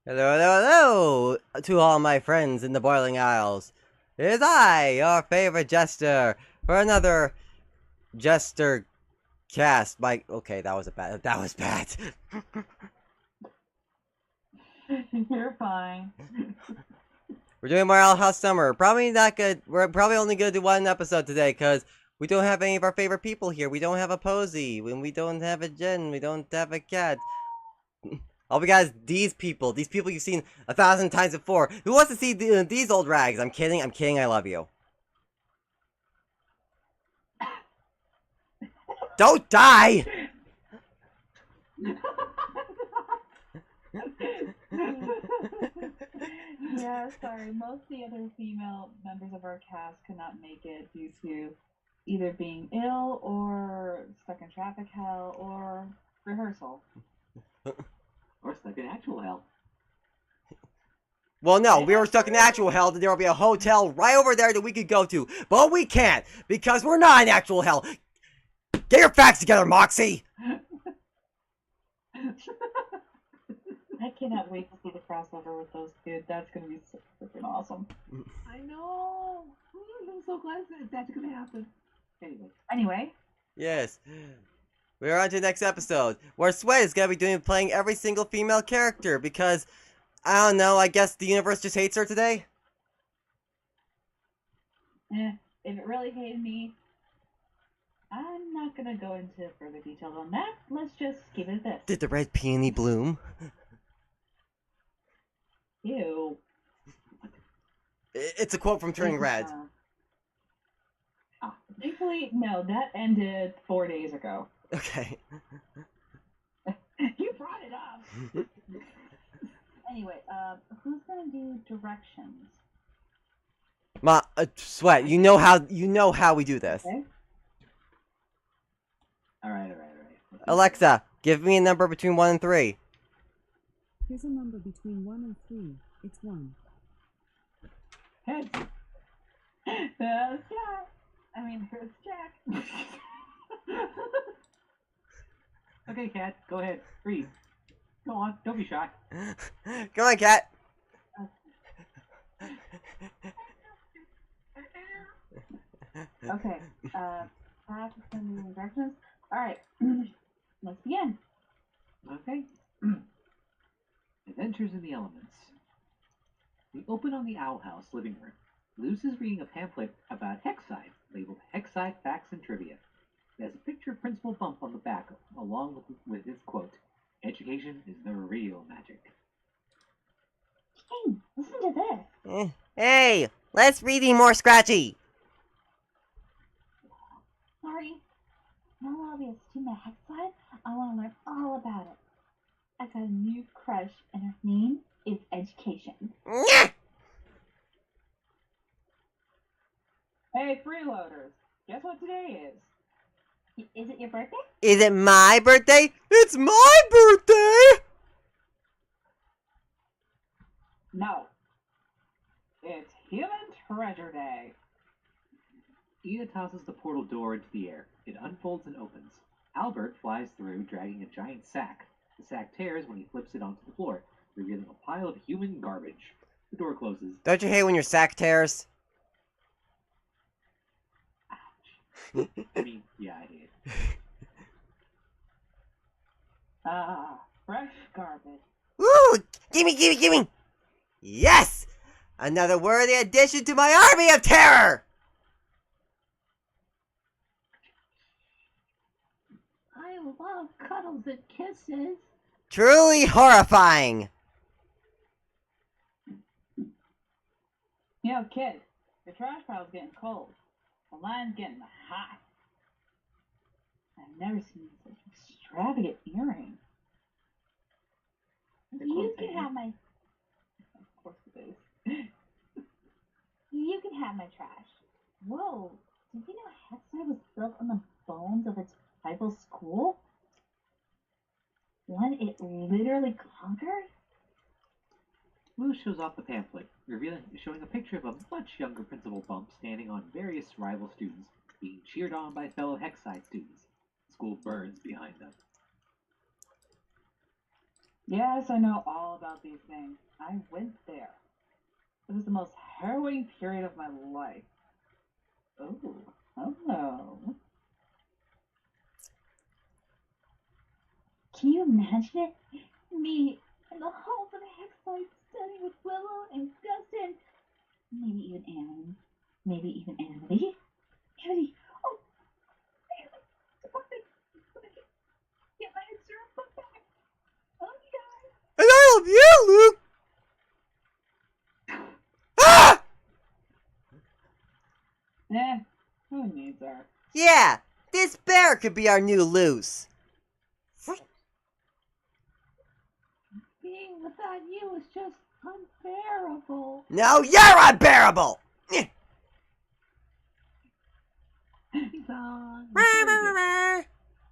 Hello, hello, hello to all my friends in the Boiling Isles. It is I, your favorite jester, for another Jester cast. Okay, that was bad. That was bad. You're fine. We're doing Moral House Summer. Probably not good. We're probably only gonna do one episode today because we don't have any of our favorite people here. We don't have a Posy, when we don't have a Jen, we don't have a Cat. All we got is these people you've seen 1,000 times before. Who wants to see these old rags? I'm kidding, I love you. Don't die! Yeah, sorry. Most of the other female members of our cast could not make it due to either being ill or stuck in traffic hell or rehearsal. Or stuck in actual hell. Well, no, we were stuck in actual hell, then there will be a hotel right over there that we could go to. But we can't, because we're not in actual hell. Get your facts together, Moxie! I cannot wait to see the crossover with those two. That's gonna be so freaking awesome. I know. I'm so glad that's gonna happen. Anyway. Yes. We're on to the next episode, where Sweat is gonna be playing every single female character, because, I don't know, I guess the universe just hates her today? If it really hated me, I'm not gonna go into further details on that. Let's just give it this. Did the red peony bloom? Ew. It's a quote from Turning Red. Thankfully, no, that ended 4 days ago. Okay. You brought it up. Anyway, who's gonna do directions? Sweat, you know how we do this. Okay. All right. Alexa, give me a number between 1 and 3. Here's a number between 1 and 3. It's 1. Heads. That's Jack. It's Jack. Okay, Cat, go ahead. Freeze. Go on, don't be shy. Come on, Cat. Okay. Practicing directions. All right. Let's begin. Okay. Adventures in the Elements. We open on the Owl House living room. Luce is reading a pamphlet about Hexside, labeled Hexside Facts and Trivia. It has a picture of Principal Bump on the back, along with his quote, "Education is the real magic." Hey, listen to this. Hey, let's reading more scratchy. Sorry. Now I'll be a student at Hexside. I want to learn all about it. I got a new crush, and her name is Education. Hey, freeloaders. Guess what today is? Is it your birthday? Is it my birthday? It's my birthday! No. It's Human Treasure Day. Ida tosses the portal door into the air. It unfolds and opens. Albert flies through, dragging a giant sack. The sack tears when he flips it onto the floor, revealing a pile of human garbage. The door closes. Don't you hate when your sack tears? Ouch. Yeah, I hate it. Fresh garbage. Woo! Gimme! Yes! Another worthy addition to my army of terror! I love cuddles and kisses. Truly horrifying! You know, kid, your trash pile's getting cold. The line's getting hot. I've never seen such extravagant earrings. You can have my... Of course it is. You can have my trash. Whoa, did you know Hexside was built on the bones of its rival school? One it literally conquered? Luce shows off the pamphlet, showing a picture of a much younger Principal Bump standing on various rival students, being cheered on by fellow Hexside students. The school burns behind them. Yes, I know all about these things. I went there. It was the most harrowing period of my life. Oh, hello. Can you imagine it? Me in the halls of Hexlight studying with Willow and Gustin. Maybe even Amity. Maybe even Amity. Amity! Oh, Amity! Get my syrup back! Oh, you guys! And I love you, Luke! Ah! Who needs her? Yeah, this bear could be our new Luce. Being without you is just unbearable. No, you're unbearable! He's on.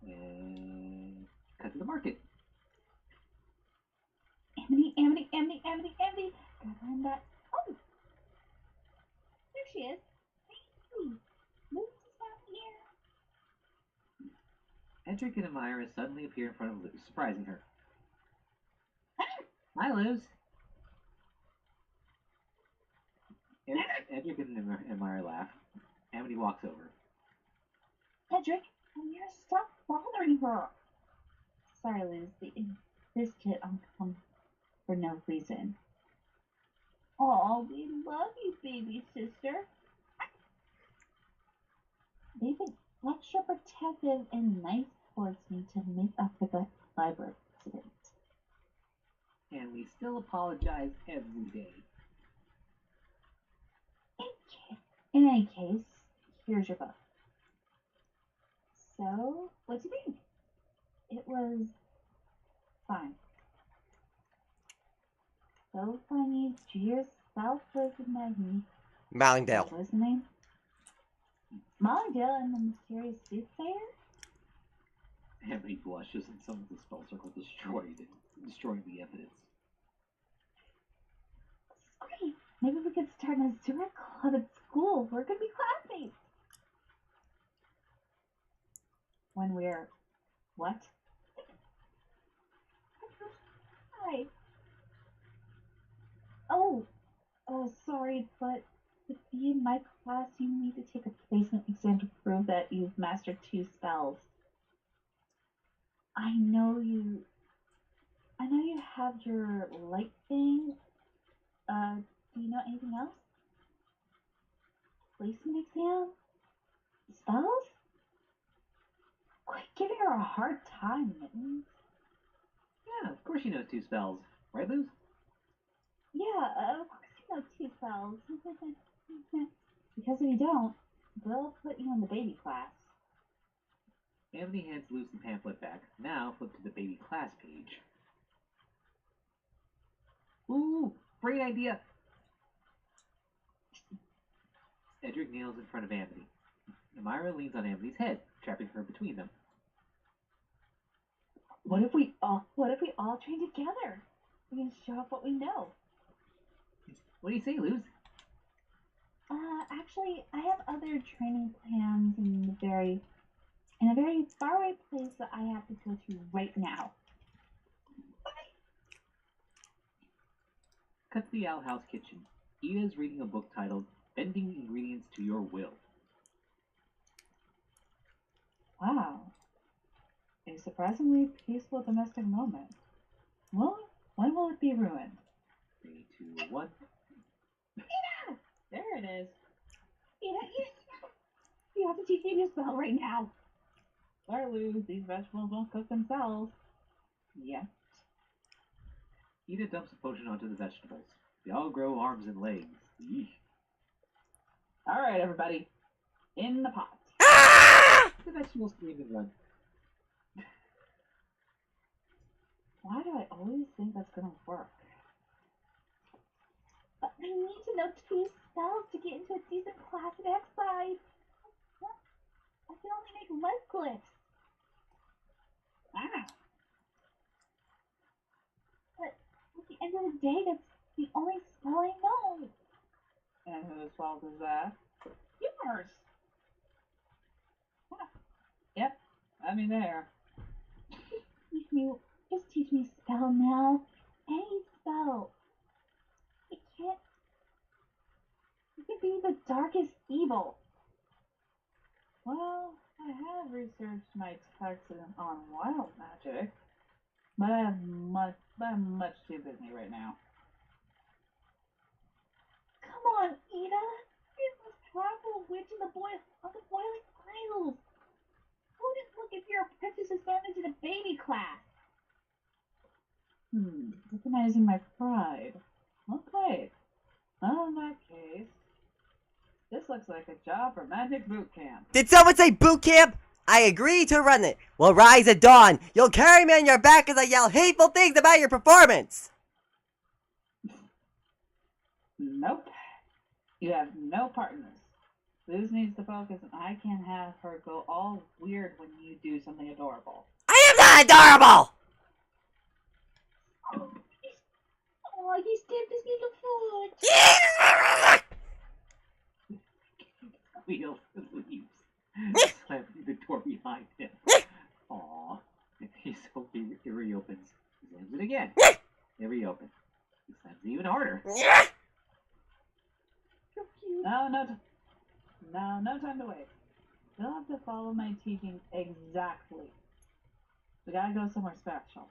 And cut to the market. Amity! Gotta find that. Oh! There she is. Hey! Luke's down here. Edric and Amira suddenly appear in front of Luz, surprising her. Hi, Luz. Edric and Amira laugh. Amity walks over. Edric, Amira, stop bothering her. Sorry, Liz. They insisted on coming for no reason. Oh, we love you, baby sister. They've been extra protective and nice towards me to make up for the library incident. And we still apologize every day. In any case, here's your book. So, what do you think? It was fine. So funny, Jeer's South was the magnet. Mallingdale. What was the name? Mollydale and the mysterious soothsayer? Amity blushes and summons the spell circle destroying the evidence. Great! Maybe we could start a Zurich club at school. We're gonna be classmates. When we're what? Hi. Oh, sorry, but to be in my class, you need to take a placement exam to prove that you've mastered 2 spells. I know you have your light thing. Do you know anything else? Placement exam? Spells? Quit giving her a hard time, Mittens. Yeah, of course she knows 2 spells. Right, Luz? Yeah, of course you know 2 spells. Because if you don't, they'll put you in the baby class. Amity hands Luz the pamphlet back. Now flip to the baby class page. Ooh, great idea! Edric kneels in front of Amity. Amira leans on Amity's head, trapping her between them. What if we all train together? We can show off what we know. What do you say, Luz? Actually, I have other training plans in a very faraway place that I have to go to right now. Cut to the outhouse kitchen. Ida is reading a book titled Bending Ingredients to Your Will. Wow. A surprisingly peaceful domestic moment. Well, when will it be ruined? 3, 2, 1. Ida! There it is. Ida! You have to teach me to spell right now. Sorry, Lou, these vegetables won't cook themselves. Yeah. Ida dumps a potion onto the vegetables. They all grow arms and legs. Yeesh. Alright, everybody. In the pot. The vegetables scream and run. Why do I always think that's gonna work? But I need to know 2 spells to get into a decent class at X-Side. I can only make life glyphs. Ah. But at the end of the day, that's the only spell I know. And whose fault is that? Yours. Ah. Yep, I mean there. Just teach me spell now. Any spell. It can't. It can be the darkest evil. Well, I have researched my text on wild magic, but I'm much too busy right now. Come on, Ida. You're the most powerful witch in the Boiling Isles. Wouldn't look if your apprentice is thrown into the baby class. Recognizing my pride. Okay. Well, in that case, this looks like a job for Magic Boot Camp. Did someone say boot camp? I agree to run it. We'll rise at dawn. You'll carry me on your back as I yell hateful things about your performance. Nope. You have no part in this. Liz needs to focus, and I can't have her go all weird when you do something adorable. I am not adorable! Oh, he stabbed his little foot. Squeals and leaves, slamming the door behind him. Aww. He's so he reopens. He slams it again. It reopens. He slams it even harder. So cute. No time to wait. You'll have to follow my teachings exactly. We gotta go somewhere special.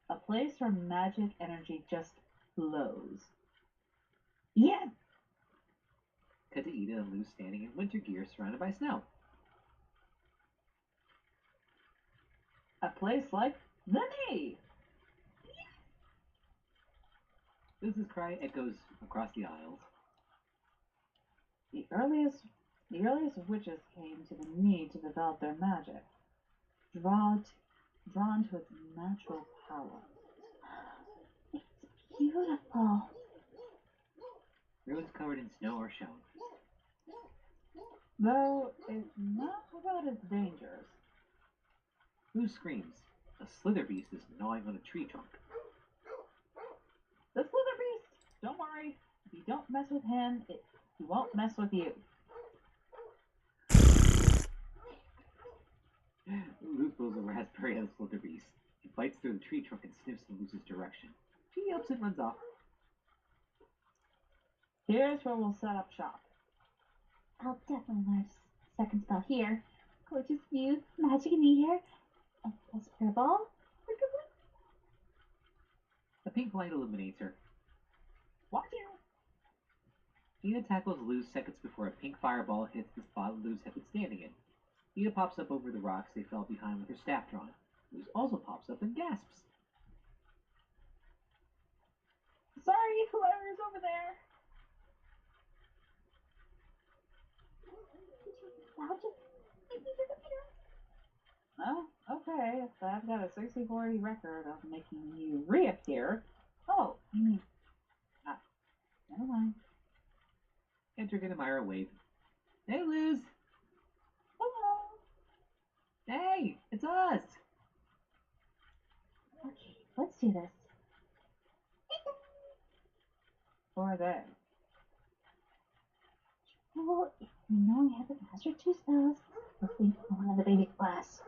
A place where magic energy just flows. Yeah! Cut to Ida and Lou standing in winter gear surrounded by snow. A place like the Nave! Luz's cry echoes across the aisles. The earliest witches came to the need to develop their magic, drawn to its natural power. It's beautiful. Roads covered in snow are shown. Though it's not without its dangers. Luz screams. A slither beast is gnawing on a tree trunk. The Slither Beast! Don't worry. If you don't mess with him, he won't mess with you. Luz blows a raspberry at a slither beast. It bites through the tree trunk and sniffs in Luz's direction. She yelps and runs off. Here's where we'll set up shop. I'll definitely learn a second spell here. Gorgeous view, magic in the air, and plus purple. A pink light illuminates her. Watch out! Ida tackles Luz seconds before a pink fireball hits the spot Luz had been standing in. Ida pops up over the rocks they fell behind with her staff drawn. Luz also pops up and gasps. Sorry, whoever's over there. Oh, okay. If I've got a 60-40 record of making you reappear. Oh, you mean... never mind. Kendrick and Amira wave. Hey, Luz! Hello. Hey, it's us! Okay, let's do this. Or they. Well, if you know I haven't mastered 2 spells, we'll think one of the baby class.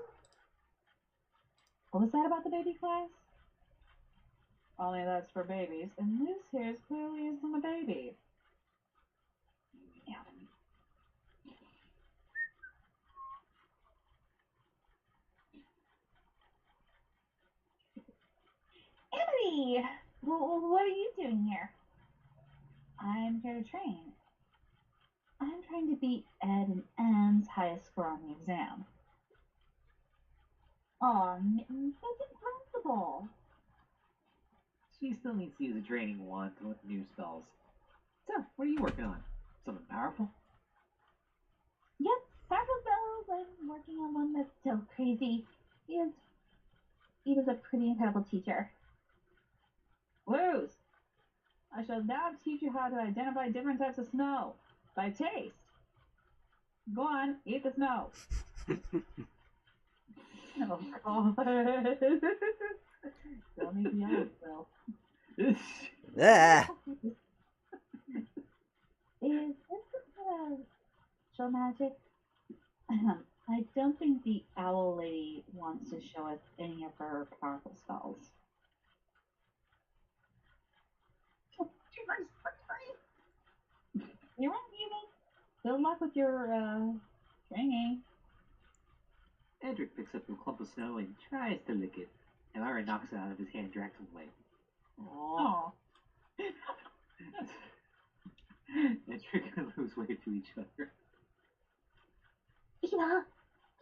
What was that about the baby class? Only that's for babies, and Luz here clearly isn't a baby. Yeah. Emily! Well, what are you doing here? I'm here to train. I'm trying to beat Ed and Anne's highest score on the exam. Aw, Mittens, that's impossible. She still needs to use a draining wand to with new spells. So, what are you working on? Something powerful? Yep, powerful spells. I'm working on one that's so crazy. He was a pretty incredible teacher. Luz! I shall now teach you how to identify different types of snow by taste. Go on, eat the snow. Oh god. Don't need the eyes, Phil. Ah. Is this show magic? I don't think the owl lady wants to show us any of her powerful spells. You're right, Eunice. Good luck with your training. Edric picks up the clump of snow and tries to lick it. Elmira knocks it out of his hand and drags him away. Oh, Edric and Luz wave to each other. Ina,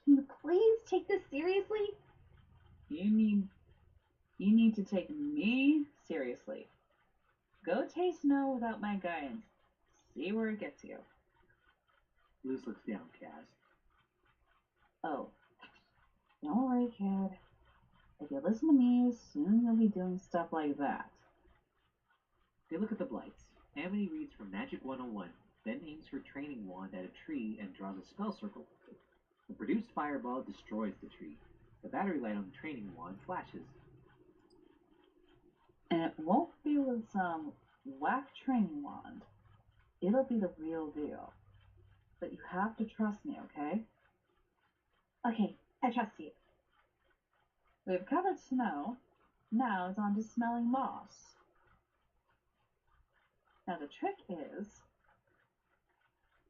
can you please take this seriously? You need to take me seriously. Go taste snow without my guidance. See where it gets you. Luz looks downcast. Oh, don't worry, kid. If you listen to me, soon you'll be doing stuff like that. They look at the blights. Amity reads from Magic 101, then aims her training wand at a tree and draws a spell circle. The produced fireball destroys the tree. The battery light on the training wand flashes. And it won't be with some whack training wand. It'll be the real deal. But you have to trust me, okay? Okay, I trust you. We've covered snow. Now it's on to smelling moss. Now the trick is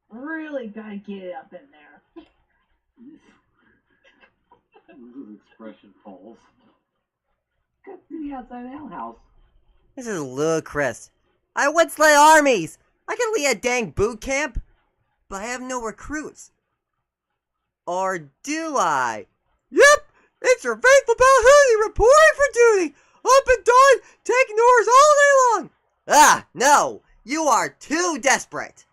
really gotta get it up in there. Luz's expression falls. Cut to the outside outhouse. This is ludicrous. I once led armies. I can lead a dang boot camp, but I have no recruits. Or do I? Yep, it's your faithful pal Hootie reporting for duty. Up and done, taking orders all day long. Ah, no, you are too desperate.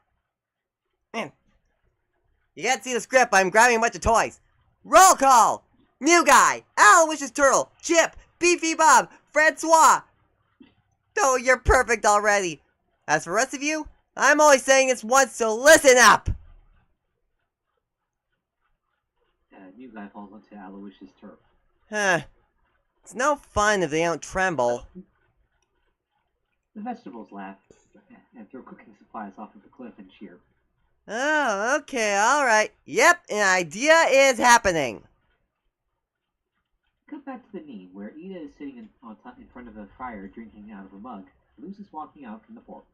You can't see the script, but I'm grabbing a bunch of toys. Roll call! New guy, Aloysius Turtle, Chip, Beefy Bob, Francois. Oh, you're perfect already. As for the rest of you, I'm only saying this once, so listen up. New guy falls onto Aloysius' turf. Huh. It's no fun if they don't tremble. The vegetables laugh and throw cooking supplies off of the cliff and cheer. Oh, okay, alright. Yep, an idea is happening. Cut back to the knee, where Ida is sitting in front of a fire drinking out of a mug. Luz is walking out from the fork.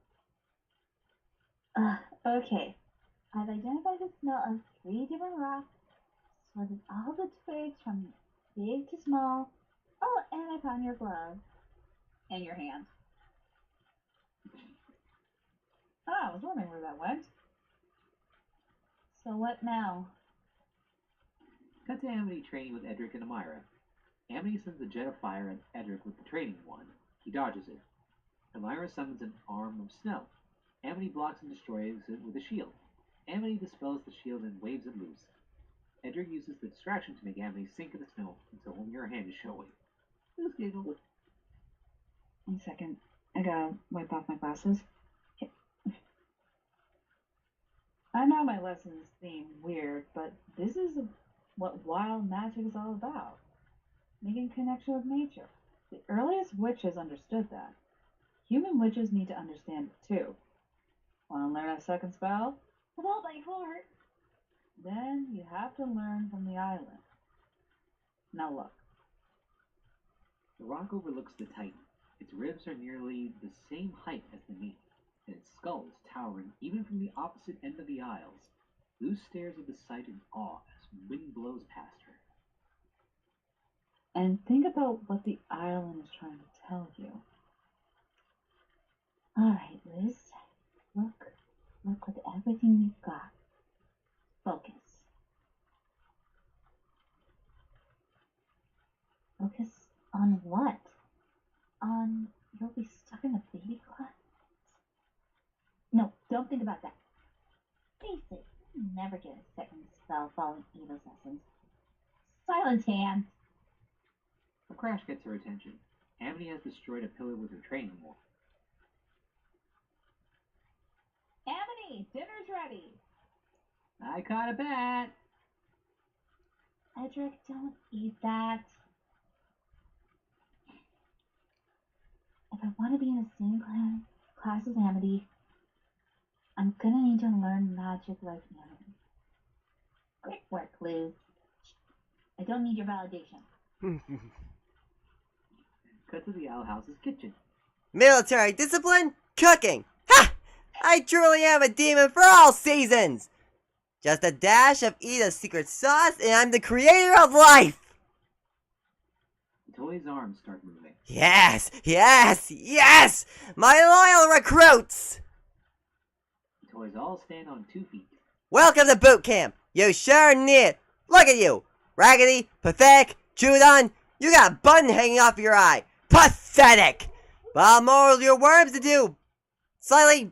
Okay. I've identified the smell of 3 different rocks, sorted all the twigs from big to small. Oh, and I found your glove. And your hand. Ah, I was wondering where that went. So what now? Cut to Amity training with Edric and Elmira. Amity sends a jet of fire at Edric with the training wand. He dodges it. Elmira summons an arm of snow. Amity blocks and destroys it with a shield. Amity dispels the shield and waves it loose. Edric uses the distraction to make Amity sink in the snow until only her hand is showing. Luz giggles. 1 second. I gotta wipe off my glasses. Okay. I know my lessons seem weird, but this is what wild magic is all about. Making connection with nature. The earliest witches understood that. Human witches need to understand it too. Want to learn a second spell? With all my heart. Then you have to learn from the island. Now look. The rock overlooks the Titan. Its ribs are nearly the same height as the knee, and its skull is towering even from the opposite end of the Isles. Luz stares at the sight in awe as wind blows past her. And think about what the island is trying to tell you. Alright, Liz. Look with everything you've got. Focus. Focus on what? On you'll be stuck in a baby closet? No, don't think about that. Face it, you never get a second spell following Eva's lessons. Silence hand! A crash gets her attention. Amity has destroyed a pillar with her training wand. Amity, dinner's ready! I caught a bat! Edric, don't eat that. If I want to be in the same class as Amity, I'm gonna need to learn magic like Amity. Great work, Lou. I don't need your validation. Cut to the Owl House's kitchen. Military discipline? Cooking! Ha! I truly am a demon for all seasons! Just a dash of Eda's secret sauce, and I'm the creator of life! The toy's arms start moving. Yes! Yes! Yes! My loyal recruits! The toys all stand on 2 feet. Welcome to boot camp! You sure need it! Look at you! Raggedy, pathetic, chewed on, you got a button hanging off your eye! Pathetic! Well, more of your worms to do! Slightly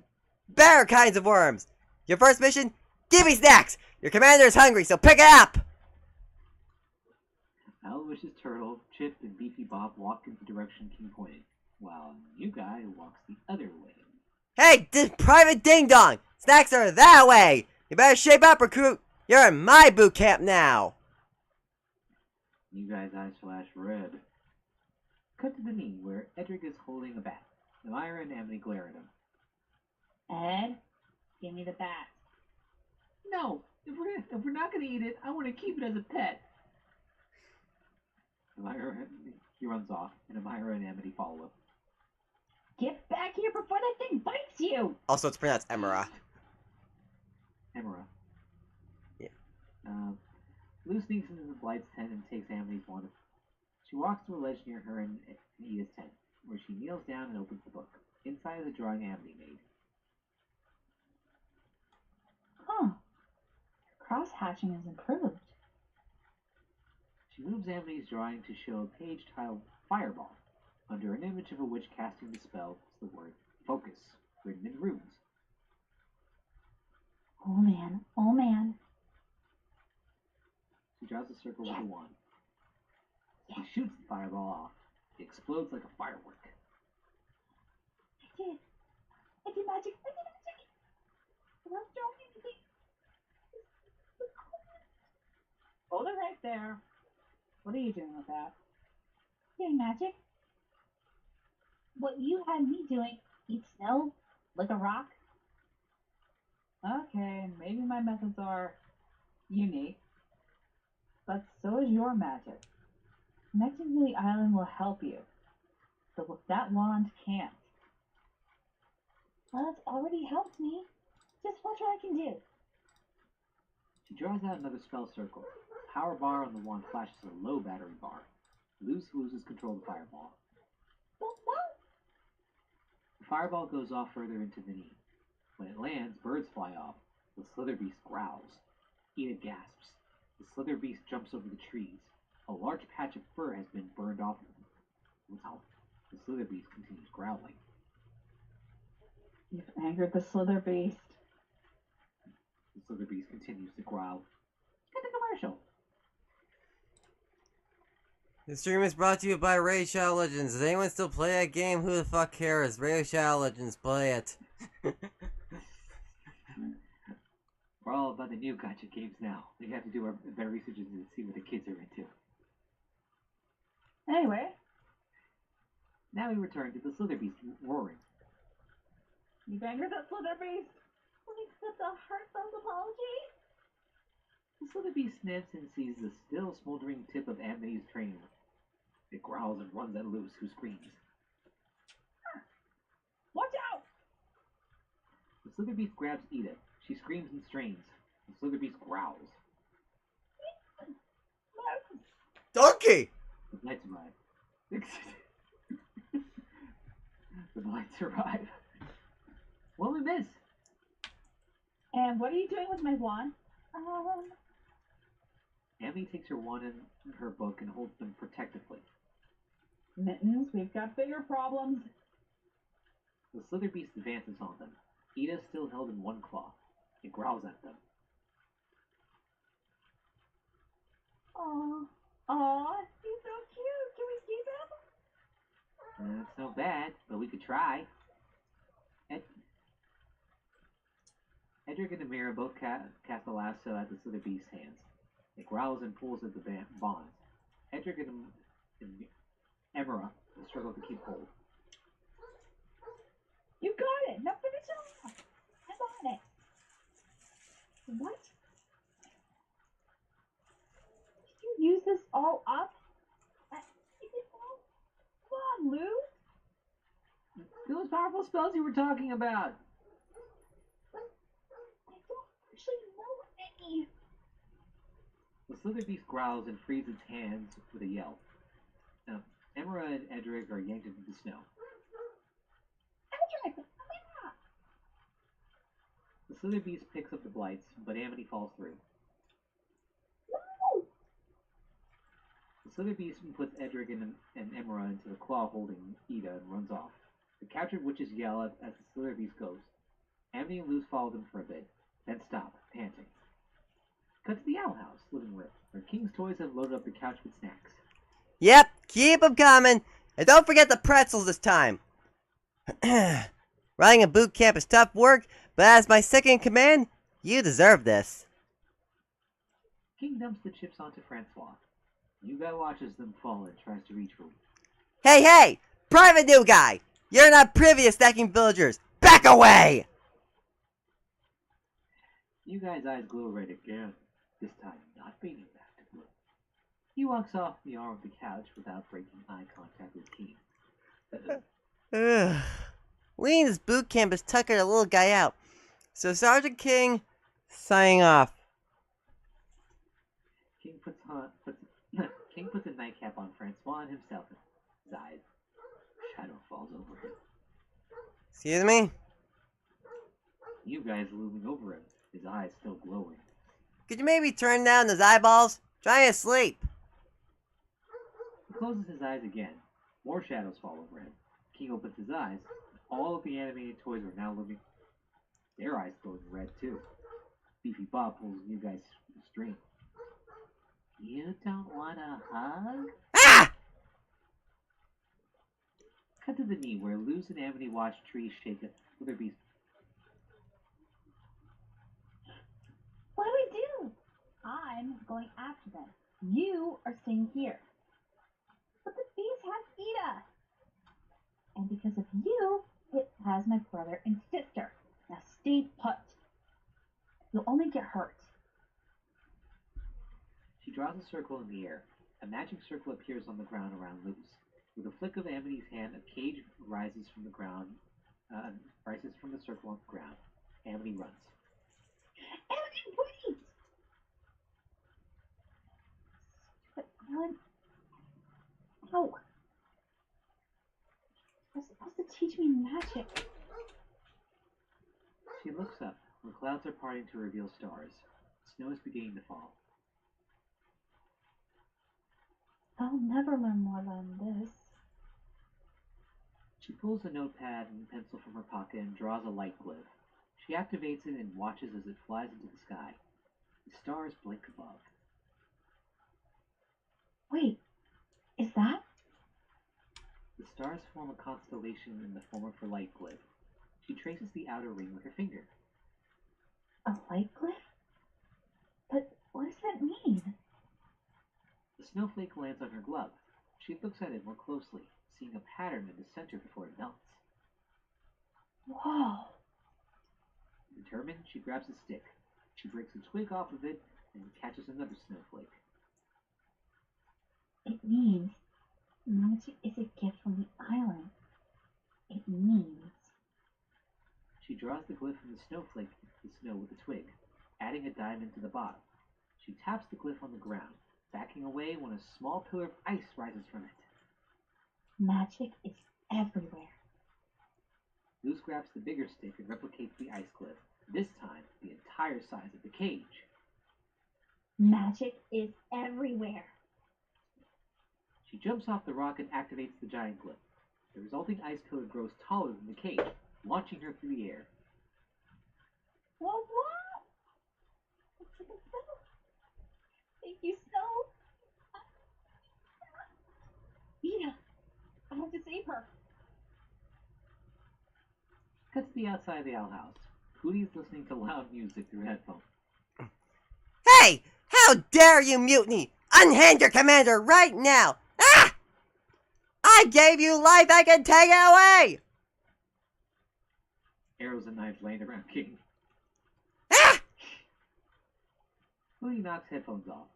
better kinds of worms! Your first mission? Give me snacks! Your commander is hungry, so pick it up! Aloysius Turtle, Chip, and Beefy Bob walk in the direction King pointed, while New Guy walks the other way. Hey, Private Ding Dong! Snacks are that way! You better shape up, recruit! You're in my boot camp now! New Guy's eyes flash red. Cut to the knee, where Edric is holding a bat. Elmira and Emily glare at him. Ed, give me the bat. No! If we're not gonna eat it, I want to keep it as a pet. He runs off, and Elmira and Amity follow him. Get back here before that thing bites you! Also, it's pronounced Emera. Emira. Yeah. Lou sneaks into the Blight's tent and takes Amity's wand. She walks to a ledge near her and Eda's tent, where she kneels down and opens the book. Inside is a drawing Amity made. Huh. Cross hatching is improved. She moves Amity's drawing to show a page titled Fireball, under an image of a witch casting the spell is the word focus, written in runes. Oh man, oh man. She draws a circle with a wand. She Yes, shoots the fireball off. It explodes like a firework. I did. I did magic. I did magic. I love drawing anything. Hold it right there. What are you doing with that? Doing magic. What you had me doing, eat snow like a rock. Okay, maybe my methods are unique, but so is your magic. Connecting to the island will help you, but that wand can't. Well, it's already helped me. Just watch what I can do. She draws out another spell circle. The power bar on the wand flashes a low battery bar. Loses control of the fireball. The fireball goes off further into the knee. When it lands, birds fly off. The slither beast growls. Eda gasps. The slither beast jumps over the trees. A large patch of fur has been burned off. Wow. The slither beast continues growling. You've angered the slither beast. The slither beast continues to growl. Get the commercial. This stream is brought to you by Radio Shadow Legends. Does anyone still play that game? Who the fuck cares? Radio Shadow Legends, play it. We're all about the new gotcha games now. We have to do our better research to see what the kids are into. Anyway, Now we return to the slither beast roaring. you've angered the slither beast. Please accept a heartfelt apology. The slither beast sniffs and sees the still smoldering tip of Amity's training. It growls and runs at Luce, who screams. Watch out! The slither beast grabs Eda. She screams and strains. The slither beast growls. Donkey! The Blights arrive. The Blights arrive. What we miss? And what are you doing with my wand? Amity takes her wand and her book and holds them protectively. Mittens, we've got bigger problems. The slither beast advances on them. Eda is still held in one claw. It growls at them. Aw, he's so cute. Can we keep him? That's not bad, but we could try. Edric and Amira both cast a lasso at the slither beast's hands. It growls and pulls at the bonds. Edric and Emira struggle to keep hold. You got it. Now finish it off. I'm on it. What? spells you were talking about? I don't actually know any. The slither beast growls and frees its hands with a yell. Emra and Edric are yanked into the snow. Edric, Amira! The slither beast picks up the blights, but Amity falls through. No! The slither beast puts Edric and Emra into the claw holding Ida and runs off. The captured witches yell as the slither beast goes. Amity and Luz follow them for a bit, then stop, panting. Cut to the owl house, living room, where King's toys have loaded up the couch with snacks. Yep, keep 'em coming. And don't forget the pretzels this time. Running a boot camp is tough work, but as my second in command, you deserve this. King dumps the chips onto Francois. Yuga watches them fall and tries to reach for them. Hey, hey! Private new guy! You're not privy to stacking villagers! Back away! Yuga's eyes glow red again, this time not fading back to blue. He walks off the arm of the couch without breaking eye contact with King. Leading this boot camp is tuckered a little guy out. So Sergeant King, signing off. King puts a nightcap on Francois and himself. His eyes. Shadow falls over him. Excuse me? Yuga is looming over him, his eyes still glowing. Could you maybe turn down those eyeballs? Trying to sleep. He closes his eyes again. More shadows fall over him. King opens his eyes. All of the animated toys are now looming. Their eyes glowing red too. Beefy Bob pulls Yuga's string. You don't want a hug? Ah! Cut to the knee where Luz and Amity watch trees shake with their beast. What do we do? I'm going after them. You are staying here. But the beast has Ida. And because of you, it has my brother and sister. Now stay put. You'll only get hurt. She draws a circle in the air. A magic circle appears on the ground around Luz. With a flick of Amity's hand, a cage rises from the ground. Rises from the circle on the ground. Amity runs. Amity, wait! But Ellen, no. You're supposed to teach me magic. She looks up. The clouds are parting to reveal stars. Snow is beginning to fall. I'll never learn more than this. She pulls a notepad and pencil from her pocket and draws a light glyph. She activates it and watches as it flies into the sky. The stars blink above. Wait, is that? The stars form a constellation in the form of her light glyph. She traces the outer ring with her finger. A light glyph? But what does that mean? The snowflake lands on her glove. She looks at it more closely, seeing a pattern in the center before it melts. Whoa. Determined, she grabs a stick. She breaks a twig off of it and catches another snowflake. It means magic is a gift from the island. It means... She draws the glyph from the snowflake into the snow with a twig, adding a diamond to the bottom. She taps the glyph on the ground, backing away when a small pillar of ice rises from it. Magic is everywhere. Luz grabs the bigger stick and replicates the ice glyph, this time the entire size of the cage. Magic is everywhere. She jumps off the rock and activates the giant glyph. The resulting ice pillar grows taller than the cage, launching her through the air. Whoa, whoa! It's like a snow. Thank you, Snow. Ida, I have to save her. Cut to the outside of the owl house. Hootie is listening to loud music through headphones. Hey! How dare you mutiny! Unhand your commander right now! Ah! I gave you life, I can take it away! Arrows and knives land around King. Ah! Hootie knocks headphones off.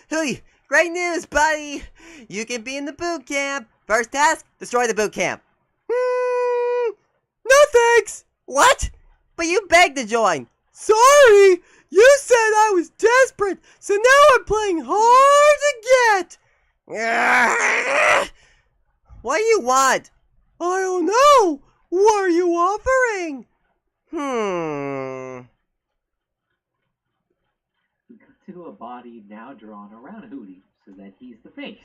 Hooey! Great news, buddy! You can be in the boot camp! First task, destroy the boot camp. What? But you begged to join. Sorry! You said I was desperate, so now I'm playing hard to get! What do you want? I don't know! What are you offering? We cut to a body now drawn around Hootie so that he's the face.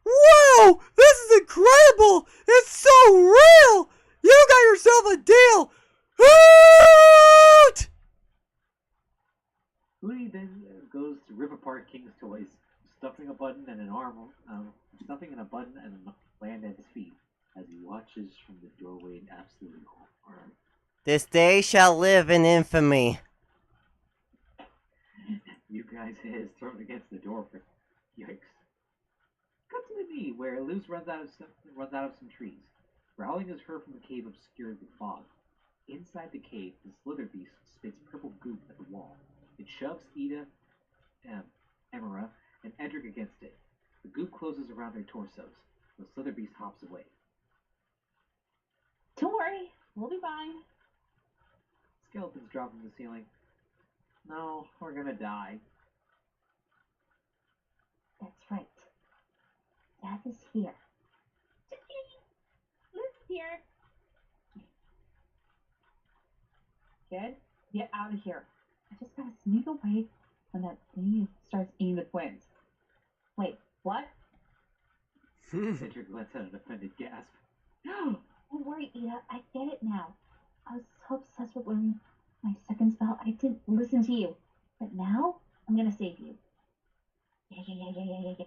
Whoa! This is incredible! It's so real! You got yourself a deal! Hoot! Hootie then goes to rip apart King's toys, stuffing a button and a button and a land at his feet as he watches from the doorway in absolute horror. This day shall live in infamy. You guys' head is thrown against the door for yikes. Cut to the knee where Luce runs out of some trees. Growling is heard from the cave obscured with fog. Inside the cave, the slither beast spits purple goop at the wall. It shoves Ida, Emera, and Edric against it. The goop closes around their torsos. The slither beast hops away. Don't worry, we'll be fine. Skeletons drop from the ceiling. No, we're gonna die. That's right. Dad is here. Liz is here. Kid, get out of here. I just gotta sneak away when that thing starts eating the twins. Wait, what? Edric lets out an offended gasp. Don't worry, Ida. I get it now. I was so obsessed with learning my second spell, I didn't listen to you. But now, I'm gonna save you. Yeah.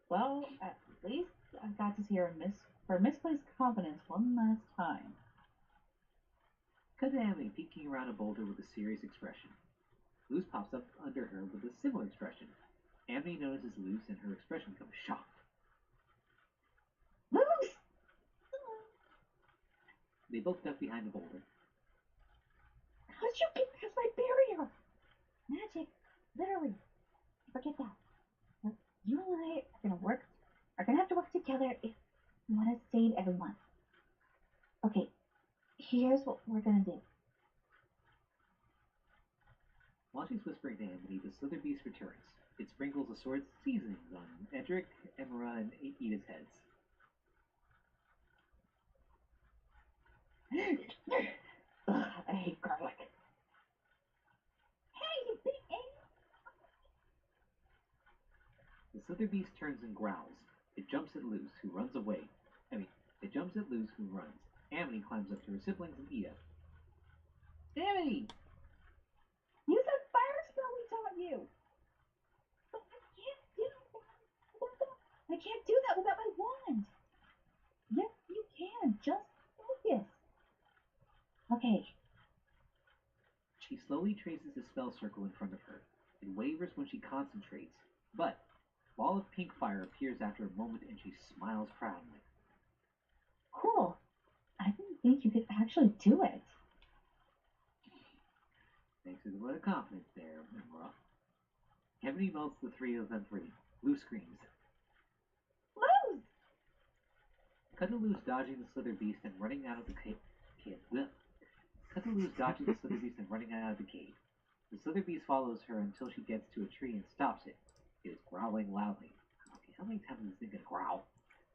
Well, at least I got to see her misplaced confidence one last time. Cut to Emily peeking around a boulder with a serious expression. Luce pops up under her with a similar expression. Emily notices Luce and her expression becomes shocked. Luce! They both duck behind the boulder. How did you get past my barrier? Magic, literally. Forget that. But you and I are gonna have to work together if we want to save everyone. Okay, here's what we're gonna do. While she's whispering to Emily, the slither beast returns. It sprinkles a sword's seasonings on Edric, Emera, and Ida's heads. Ugh, I hate garlic. Hey, you big ape! The slither beast turns and growls. It jumps at Luce, who runs away. It jumps at Luce, who runs. Amity climbs up to her siblings and Ida. Amity! Use that fire spell we taught you! But I can't do that without my wand! Yes, you can. Just focus. Okay. She slowly traces the spell circle in front of her. It wavers when she concentrates, but a ball of pink fire appears after a moment and she smiles proudly. Cool. I didn't think you could actually do it. Thanks for the vote of confidence there, Emra. Emily melts the three of them free. Luce screams. Lose! Cut to Luce dodging the slither beast and running out of the cave. Cut to Luce dodging the slither beast and running out of the cave. The slither beast follows her until she gets to a tree and stops it. It is growling loudly. Okay, how many times is this thing gonna growl?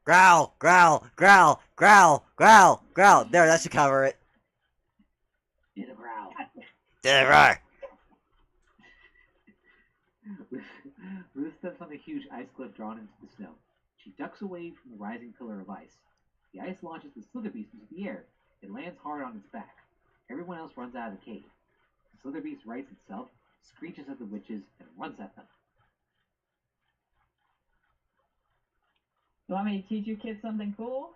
Growl, growl, growl, growl, growl, growl. There, that should cover it. Did a growl. Did it roar. Luce steps on a huge ice cliff drawn into the snow. She ducks away from the rising pillar of ice. The ice launches the slither beast into the air. It lands hard on its back. Everyone else runs out of the cave. The slither beast rights itself, screeches at the witches, and runs at them. You want me to teach you kids something cool?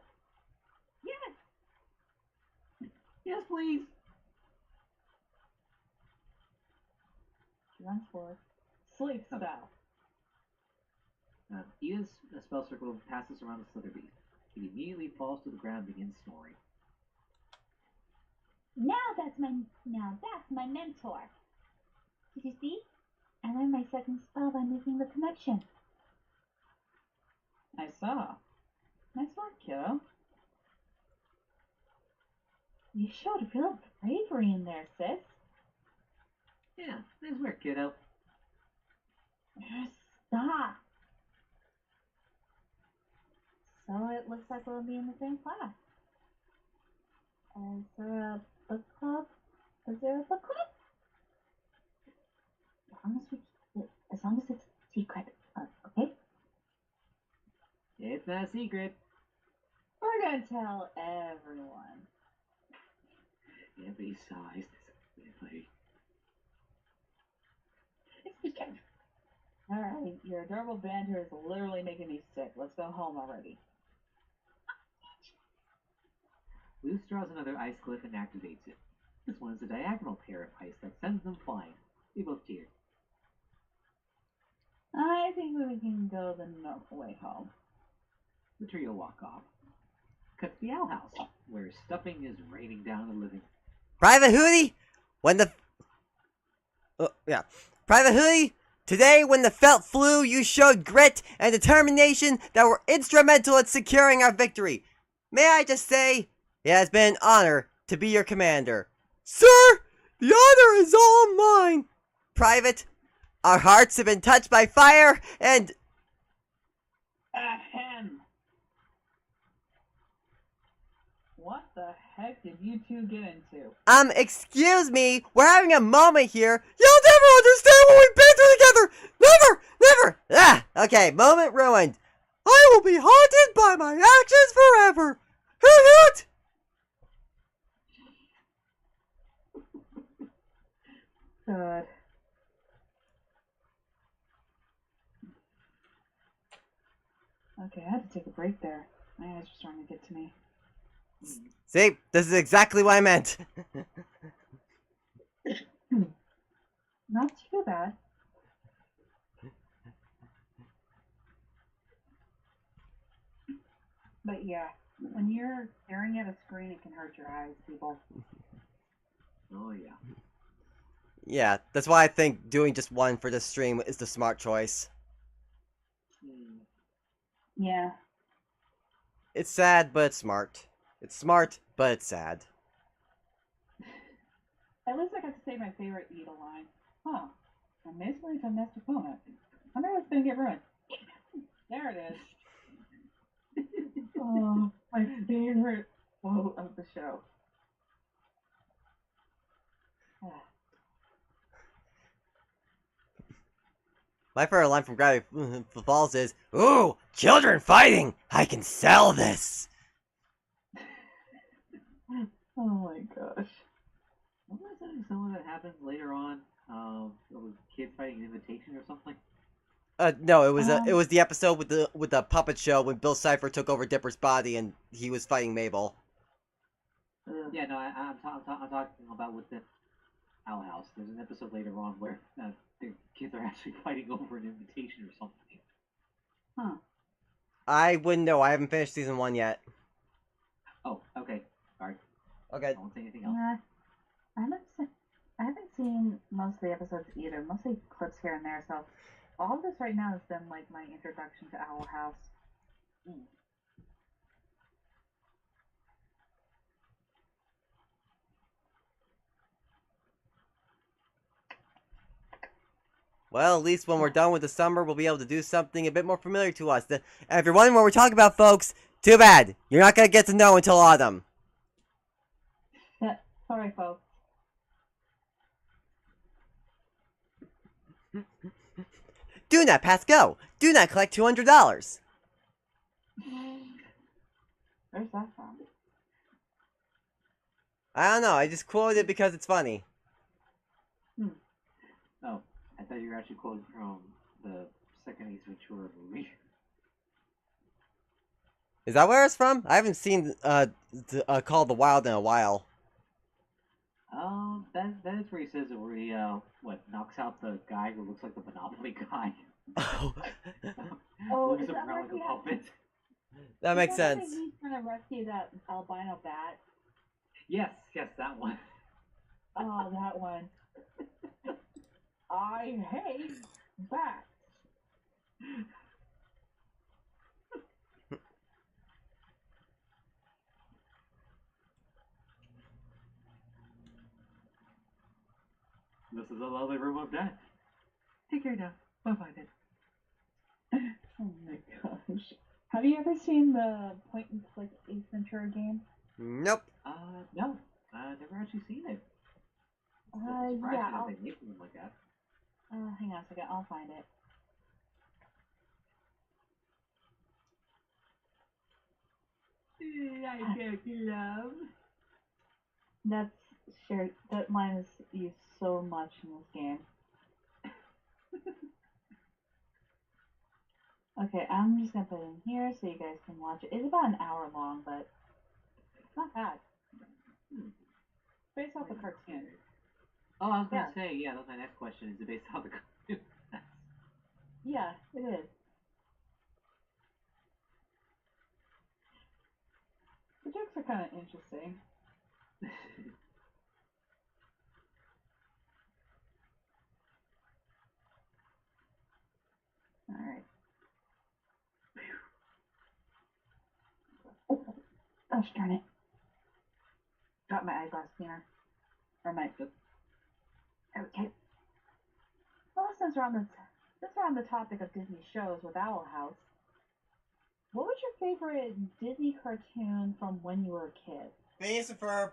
Yes! Yes, please! She runs forward. Sleep spell. Ida's spell circle passes around the slither beast. It immediately falls to the ground and begins snoring. Now that's my mentor. Did you see? I learned my second spell by making the connection. I saw. Nice work, kiddo. You showed real bravery in there, sis. Yeah, nice work, kiddo. Stop. So it looks like we'll be in the same class. Is there a book club? Is there a book club? As long as it's secret, okay? It's not a secret. We're gonna tell everyone. Yeah, besides, really. Alright, your adorable banter is literally making me sick. Let's go home already. Luce draws another ice cliff and activates it. This one is a diagonal pair of ice that sends them flying. They both cheer. I think we can go the normal way home. The trio walk off. Cut to the owl house, where stuffing is raining down the living. Private Hootie, when the Private Hootie, today when the felt flew, you showed grit and determination that were instrumental in securing our victory. May I just say, it has been an honor to be your commander. Sir, the honor is all mine. Private, our hearts have been touched by fire and... Ahem. What the heck did you two get into? Excuse me, we're having a moment here. You'll never understand what we've been through together. Never, never. Okay, moment ruined. I will be haunted by my actions forever. Hoot hoot. Good. Okay, I had to take a break there. My eyes were starting to get to me. See, this is exactly what I meant. Not too bad. But yeah, when you're staring at a screen, it can hurt your eyes, people. Oh, yeah. Yeah, that's why I think doing just one for this stream is the smart choice. Yeah. It's sad, but it's smart. It's smart, but it's sad. At least I got to say my favorite Eda line. Huh. Amazingly domestic moment. I wonder what's gonna get ruined. There it is. Oh, my favorite quote of the show. My favorite line from Gravity Falls is, "Ooh, children fighting! I can sell this!" Oh my gosh. What was that? Something that happens later on? It was kids fighting an invitation or something? No, it was the episode with the puppet show when Bill Cipher took over Dipper's body and he was fighting Mabel. Yeah, no, I'm talking about with the Owl House. There's an episode later on where the kids are actually fighting over an invitation or something. Huh. I wouldn't know. I haven't finished season 1 yet. Oh, okay. Sorry. Okay. I won't say anything else. I haven't seen most of the episodes either. Mostly clips here and there. So all of this right now has been like my introduction to Owl House. Well, at least when we're done with the summer, we'll be able to do something a bit more familiar to us. And if you're wondering what we're talking about, folks, too bad. You're not going to get to know until autumn. Sorry, folks. Do not pass go. Do not collect $200. Where's that from? I don't know. I just quoted it because it's funny. Oh, I thought you were actually quoting from the second Ace Ventura movie. Is that where it's from? I haven't seen Call the Wild in a while. That is where he says it, where he knocks out the guy who looks like the Monopoly guy. Oh, Is that where he has... That makes sense. He's trying to rescue that albino bat. Yes, that one. Oh, that one. I hate bats. This is a lovely room of death. Take care now. Bye-bye then. Oh my gosh. Have you ever seen the point and click Ace Ventura game? Nope. No. Never actually seen it. Yeah, I'll they make them like that. hang on a second, I'll find it. I get love. That's shared. That line is used so much in this game. Okay, I'm just gonna put it in here so you guys can watch it. It's about an hour long, but it's not bad. Based off a cartoon. Oh, I was gonna say, yeah, that was my next question. Is it based off the cartoon? Yeah, it is. The jokes are kind of interesting. Alright. Oh, gosh darn it. Got my eyeglass cleaner. Or my... Okay. Well, since we're on the topic of Disney shows with Owl House, what was your favorite Disney cartoon from when you were a kid? Phineas and Ferb.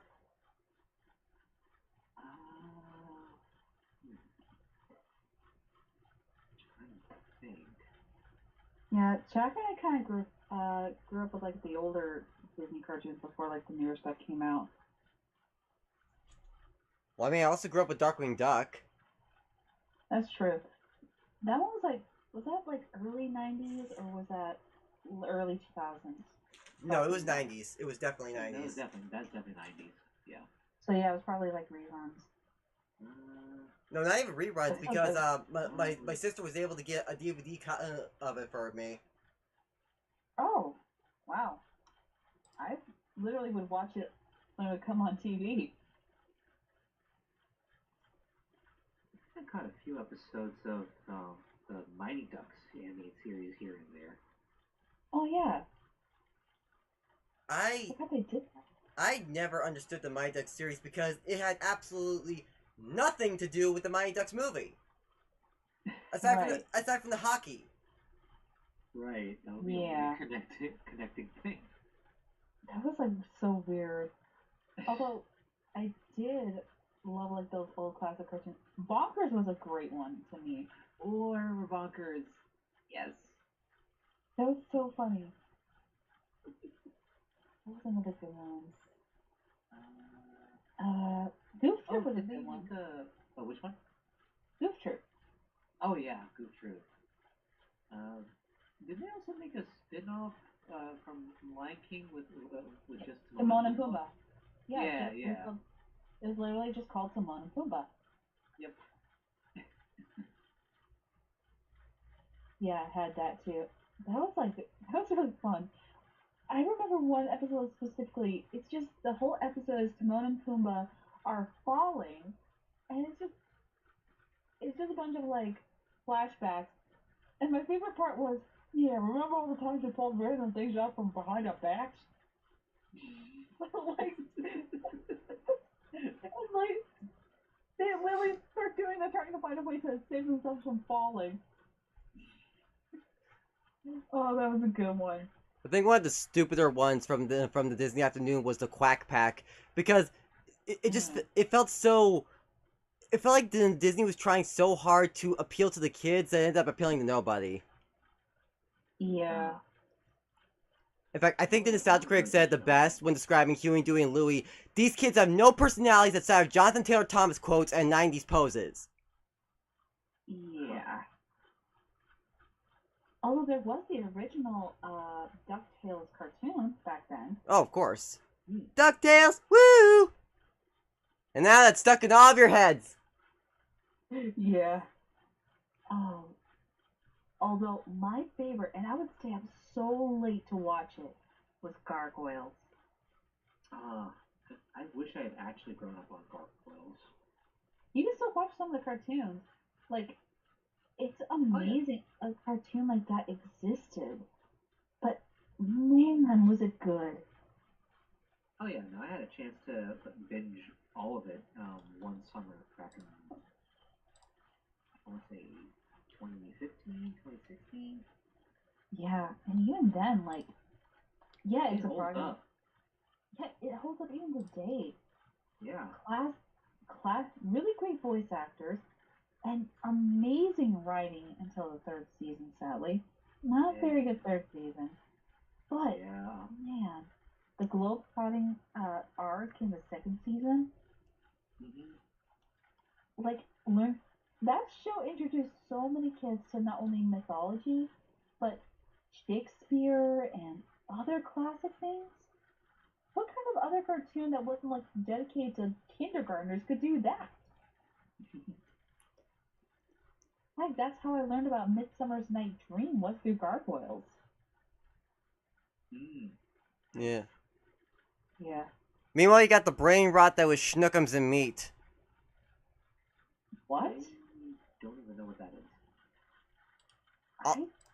Yeah, Jack and I kind of grew up with like the older Disney cartoons before like the newer stuff came out. Well, I mean, I also grew up with Darkwing Duck. That's true. That one was that like early 90s or was that early 2000s? No, it was 90s. It was definitely 90s. That's definitely 90s. Yeah. So yeah, it was probably like reruns. No, not even reruns, because my sister was able to get a DVD of it for me. Oh, wow. I literally would watch it when it would come on TV. I caught a few episodes of the Mighty Ducks animated series here and there. Oh yeah. I forgot they did that. I never understood the Mighty Ducks series because it had absolutely nothing to do with the Mighty Ducks movie. Aside from the hockey. Right. That would be a connecting thing. That was like so weird. Although I did love like those old classic cartoons. Bonkers was a great one to me. Or Bonkers. Yes. That was so funny. What was another good one? Goof Troop was a good one. Which one? Goof Troop. Oh yeah, Goof Troop. Did they also make a spin-off from Lion King with just Timon and Pumbaa? Yeah. Yeah. It was literally just called Timon and Pumbaa. Yep. Yeah, I had that too. That was really fun. I remember one episode specifically. It's just the whole episode is Timon and Pumbaa are falling, and it's just a bunch of like flashbacks. And my favorite part was, yeah, remember all the times they pulled random things out from behind our backs? like, they literally start doing that, trying to find a way to save themselves from falling. Oh, that was a good one. I think one of the stupider ones from the Disney Afternoon was the Quack Pack, because it felt like Disney was trying so hard to appeal to the kids that it ended up appealing to nobody. Yeah. In fact, I think the Nostalgia Critic said the best when describing Huey, Dewey, and Louie. These kids have no personalities outside of Jonathan Taylor Thomas quotes and 90s poses. Yeah. Although there was the original DuckTales cartoon back then. Oh, of course. DuckTales! Woo! And now that's stuck in all of your heads. Yeah. Oh. Although my favorite, and I would stay up so late to watch it, was Gargoyles. I wish I had actually grown up on Gargoyles. You can still watch some of the cartoons. Like, it's amazing a cartoon like that existed. But, man, was it good. Oh yeah, no, I had a chance to binge all of it one summer back in want to say 2015, 2016. Yeah, and even then, like, yeah, It it's a holds project. up. Yeah, it holds up even today. Yeah. Class, really great voice actors, and amazing writing until the third season, sadly. Not a Yeah. very good third season. But, Yeah. man, the globetrotting arc in the second season, like, that show introduced so many kids to not only mythology, but Shakespeare and other classic things. What kind of other cartoon that wasn't like dedicated to kindergartners could do that? Heck, that's how I learned about Midsummer's Night Dream was through gargoyles. Yeah. Yeah. Meanwhile, you got the brain rot that was schnookums and meat. What? I don't even know what that is.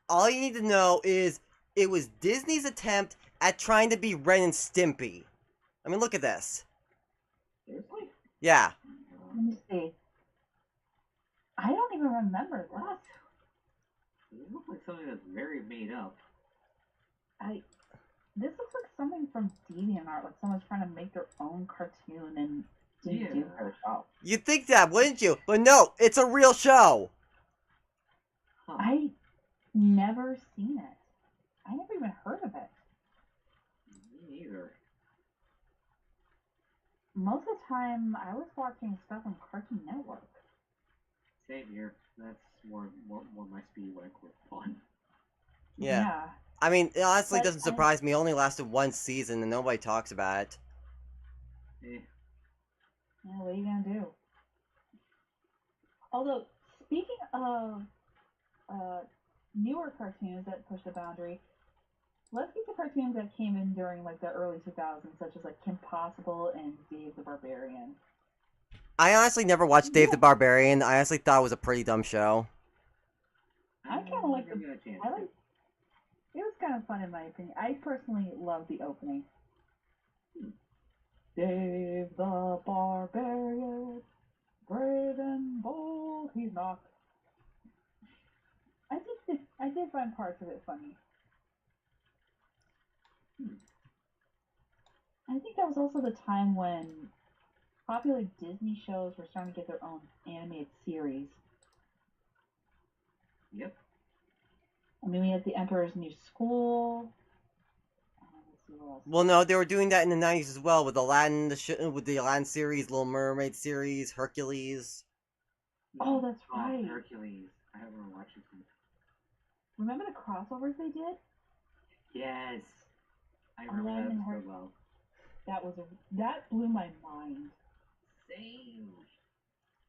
All you need to know is it was Disney's attempt at trying to be Ren and Stimpy. I mean, look at this. Seriously? Yeah. Let me see. I don't even remember that. What? It looks like something that's very made up. This looks like something from DeviantArt, like someone's trying to make their own cartoon and didn't do very well. You'd think that, wouldn't you? But no, it's a real show. Huh. I never seen it. I never even heard of it. Me neither. Most of the time, I was watching stuff on Cartoon Network. Same here. That's more my speed when I quit fun. Yeah. I mean, it honestly But doesn't surprise me. It only lasted one season and nobody talks about it. Eh. Yeah, what are you gonna do? Although, speaking of newer cartoons that push the boundary, let's get to cartoons that came in during like the early 2000s, such as like Kim Possible and Dave the Barbarian. I honestly never watched Dave the Barbarian. I honestly thought it was a pretty dumb show. I kind of like it was kind of fun in my opinion. I personally love the opening. Dave the Barbarian, brave and bold, he's not. I did find parts of it funny. I think that was also the time when popular Disney shows were starting to get their own animated series. Yep. I mean, we had The Emperor's New School. Let's see what else. Well, no, they were doing that in the 90s as well with Aladdin, with the Aladdin series, Little Mermaid series, Hercules. Oh, that's right. Hercules. I haven't watched it. Remember the crossovers they did? Yes. I remember Aladdin that and so well. That blew my mind. Same.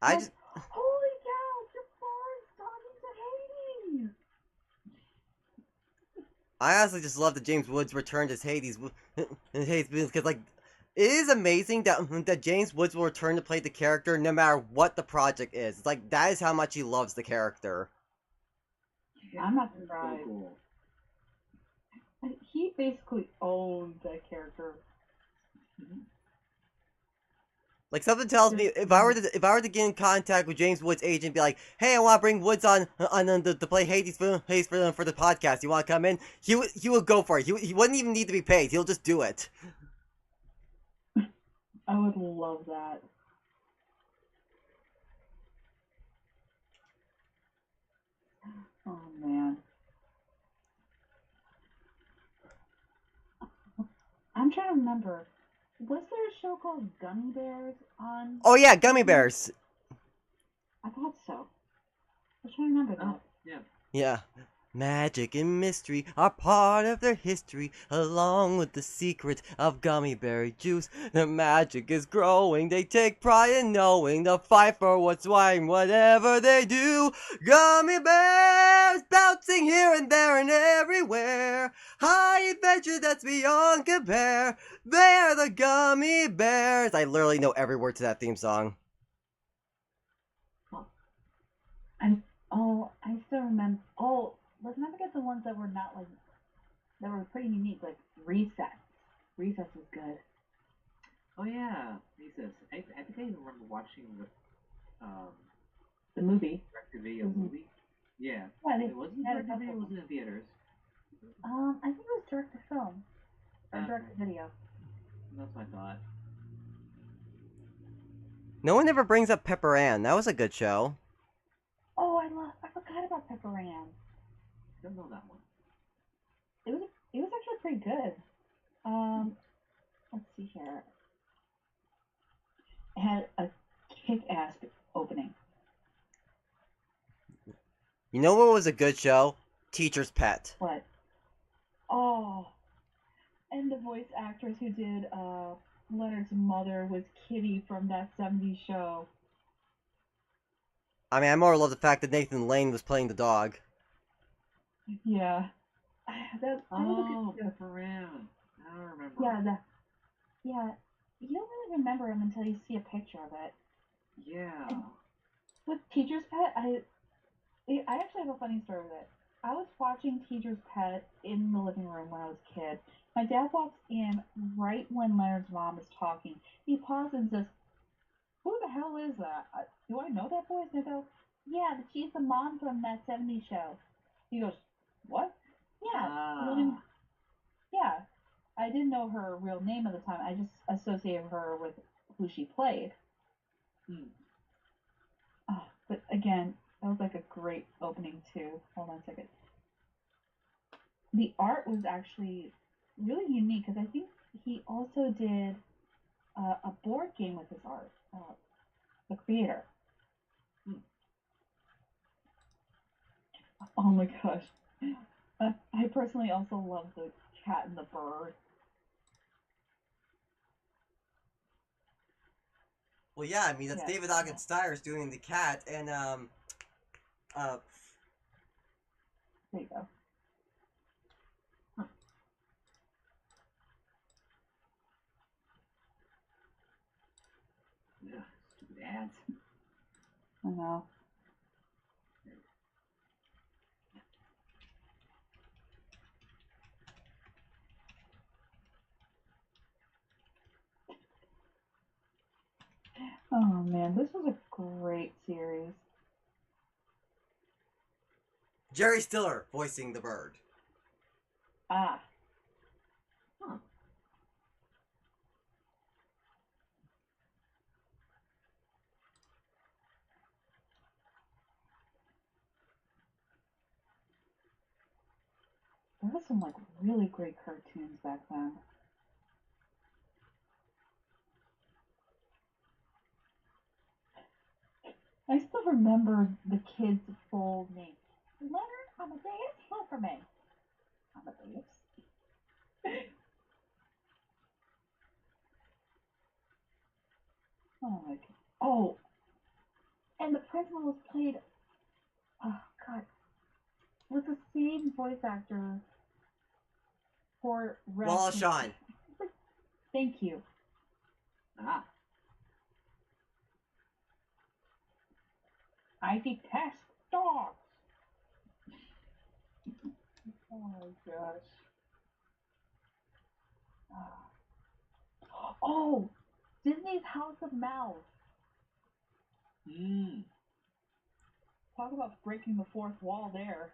Just holy cow! Jafar's talking to Hades. I honestly just love that James Woods returned as Hades, because like it is amazing that James Woods will return to play the character no matter what the project is. It's like that is how much he loves the character. Yeah, I'm not that's surprised. So cool. He basically owned that character. Like something tells me if I were to get in contact with James Woods' agent, and be like, "Hey, I want to bring Woods on to play Hades for the podcast. You want to come in?" He would go for it. He wouldn't even need to be paid. He'll just do it. I would love that. Oh man. I'm trying to remember. Was there a show called Gummy Bears on? Oh yeah, Gummy Bears. I thought so. I was trying to remember that. Yeah. Yeah. Magic and mystery are part of their history, along with the secret of gummy berry juice. The magic is growing, they take pride in knowing they'll fight for what's right, whatever they do. Gummy bears bouncing here and there and everywhere. High adventure that's beyond compare. They're the gummy bears. I literally know every word to that theme song. I still remember. Oh, let's not forget the ones that were not like that were pretty unique, like Recess. Recess was good. Oh yeah, Recess. I think I even remember watching The movie. direct-to-video Mhm. movie. Yeah. Yeah, they It wasn't had a direct-to-video. It couple. wasn't in theaters. I think it was direct to film or direct to video. That's what I thought. No one ever brings up Pepper Ann. That was a good show. Oh, I forgot about Pepper Ann. Don't know that one. It was actually pretty good. Let's see here. It had a kick-ass opening. You know what was a good show? Teacher's Pet. What? Oh, and the voice actress who did Leonard's mother was Kitty from that '70s show. I mean, I more love the fact that Nathan Lane was playing the dog. Yeah. That was a Oh, good show. Pepper Ann. I don't remember. Yeah. You don't really remember him until you see a picture of it. Yeah. With Teacher's Pet, I actually have a funny story with it. I was watching Teacher's Pet in the living room when I was a kid. My dad walks in right when Leonard's mom is talking. He pauses and says, "Who the hell is that? Do I know that voice?" And I go, "Yeah, she's the mom from that '70s show." He goes, "What?" Yeah, yeah. I didn't know her real name at the time. I just associated her with who she played. Oh, but again, that was like a great opening too. Hold on a second. The art was actually really unique because I think he also did a board game with his art. The creator. Oh my gosh. I personally also love the cat and the bird. Well, yeah, I mean, that's Yeah. David Ogden Stiers doing the cat, and, There you go. Yeah. Stupid ads. I know. Oh man, this was a great series. Jerry Stiller voicing the bird. Ah. Huh. There was some like really great cartoons back then. I still remember the kid's full name. Leonard Amadeus Hilferman. Amadeus? Oh my god. Oh, and the principal was played, oh god, with the same voice actor for Wallace Shawn. Thank you. Ah. I detest dogs. Oh my gosh. Oh, Disney's House of Mouse. Talk about breaking the fourth wall there.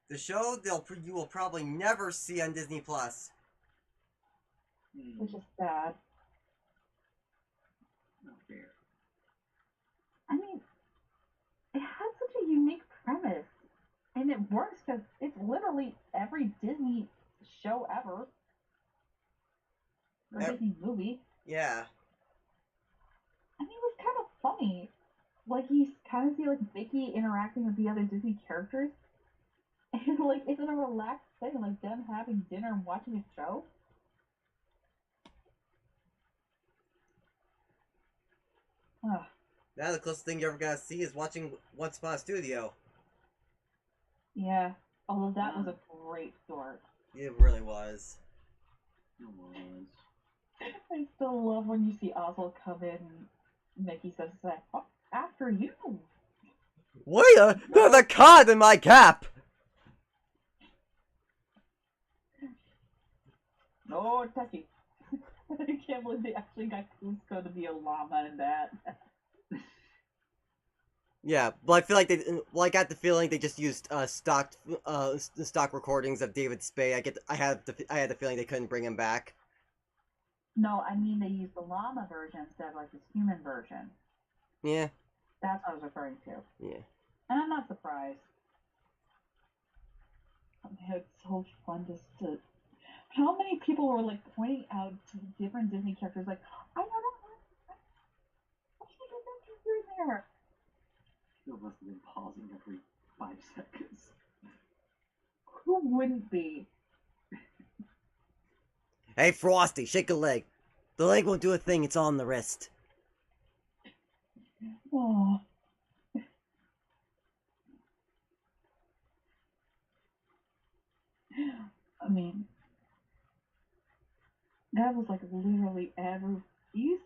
The show you will probably never see on Disney Plus. Which is sad. Not fair. I mean, it has such a unique premise. And it works because it's literally every Disney show ever. Or Disney movie. Yeah. I mean, it was kind of funny. Like, you kind of see, like, Mickey interacting with the other Disney characters. And, like, it's in a relaxed setting, like them having dinner and watching a show. Ugh. Now the closest thing you're ever gonna see is watching Once Upon a Studio. Yeah. Although that was a great start. It really was. It was. I still love when you see Oswald come in and Mickey says, "Oh, after you." Wait, there's a card in my cap! No, touchy. I can't believe they actually got Cusco to be a llama in that. Yeah, but I feel like I got the feeling they just used stock recordings of David Spade. I had the feeling they couldn't bring him back. No, I mean they used the llama version instead of like this human version. Yeah. That's what I was referring to. Yeah. And I'm not surprised. It's so fun to. How many people were like pointing out to different Disney characters, like, I know that one. I can't get that character in there. People must have been pausing every 5 seconds. Who wouldn't be? Hey, Frosty, shake a leg. The leg won't do a thing. It's on the wrist. Oh. I mean, that was like literally every. You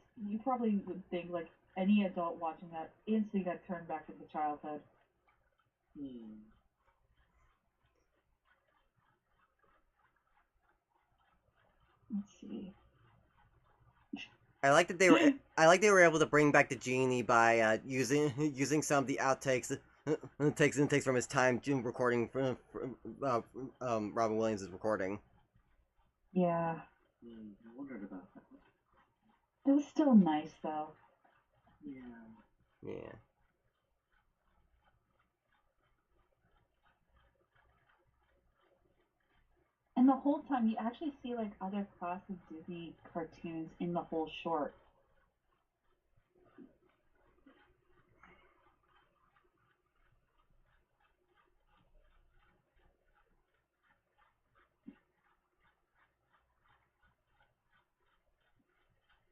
probably would think like any adult watching that instantly got turned back into childhood. Let's see. I like that they were. I like they were able to bring back the genie by using some of the outtakes, takes from his time recording Robin Williams' recording. Yeah. I wondered about that. It was still nice though. Yeah. Yeah. And the whole time you actually see like other classic Disney cartoons in the whole short.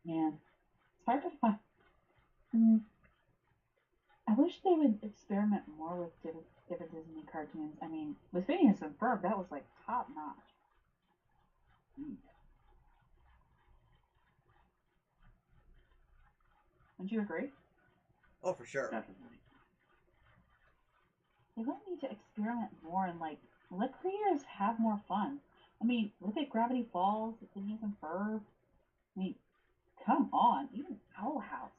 Man, it's hard to find. I wish they would experiment more with different Disney cartoons. I mean, with Phineas and Ferb, that was like top notch. Don't you agree? Oh, for sure. Definitely. They really need to experiment more and like let creators have more fun. I mean, look at Gravity Falls, Phineas and Ferb. I mean, come on, even Owl House.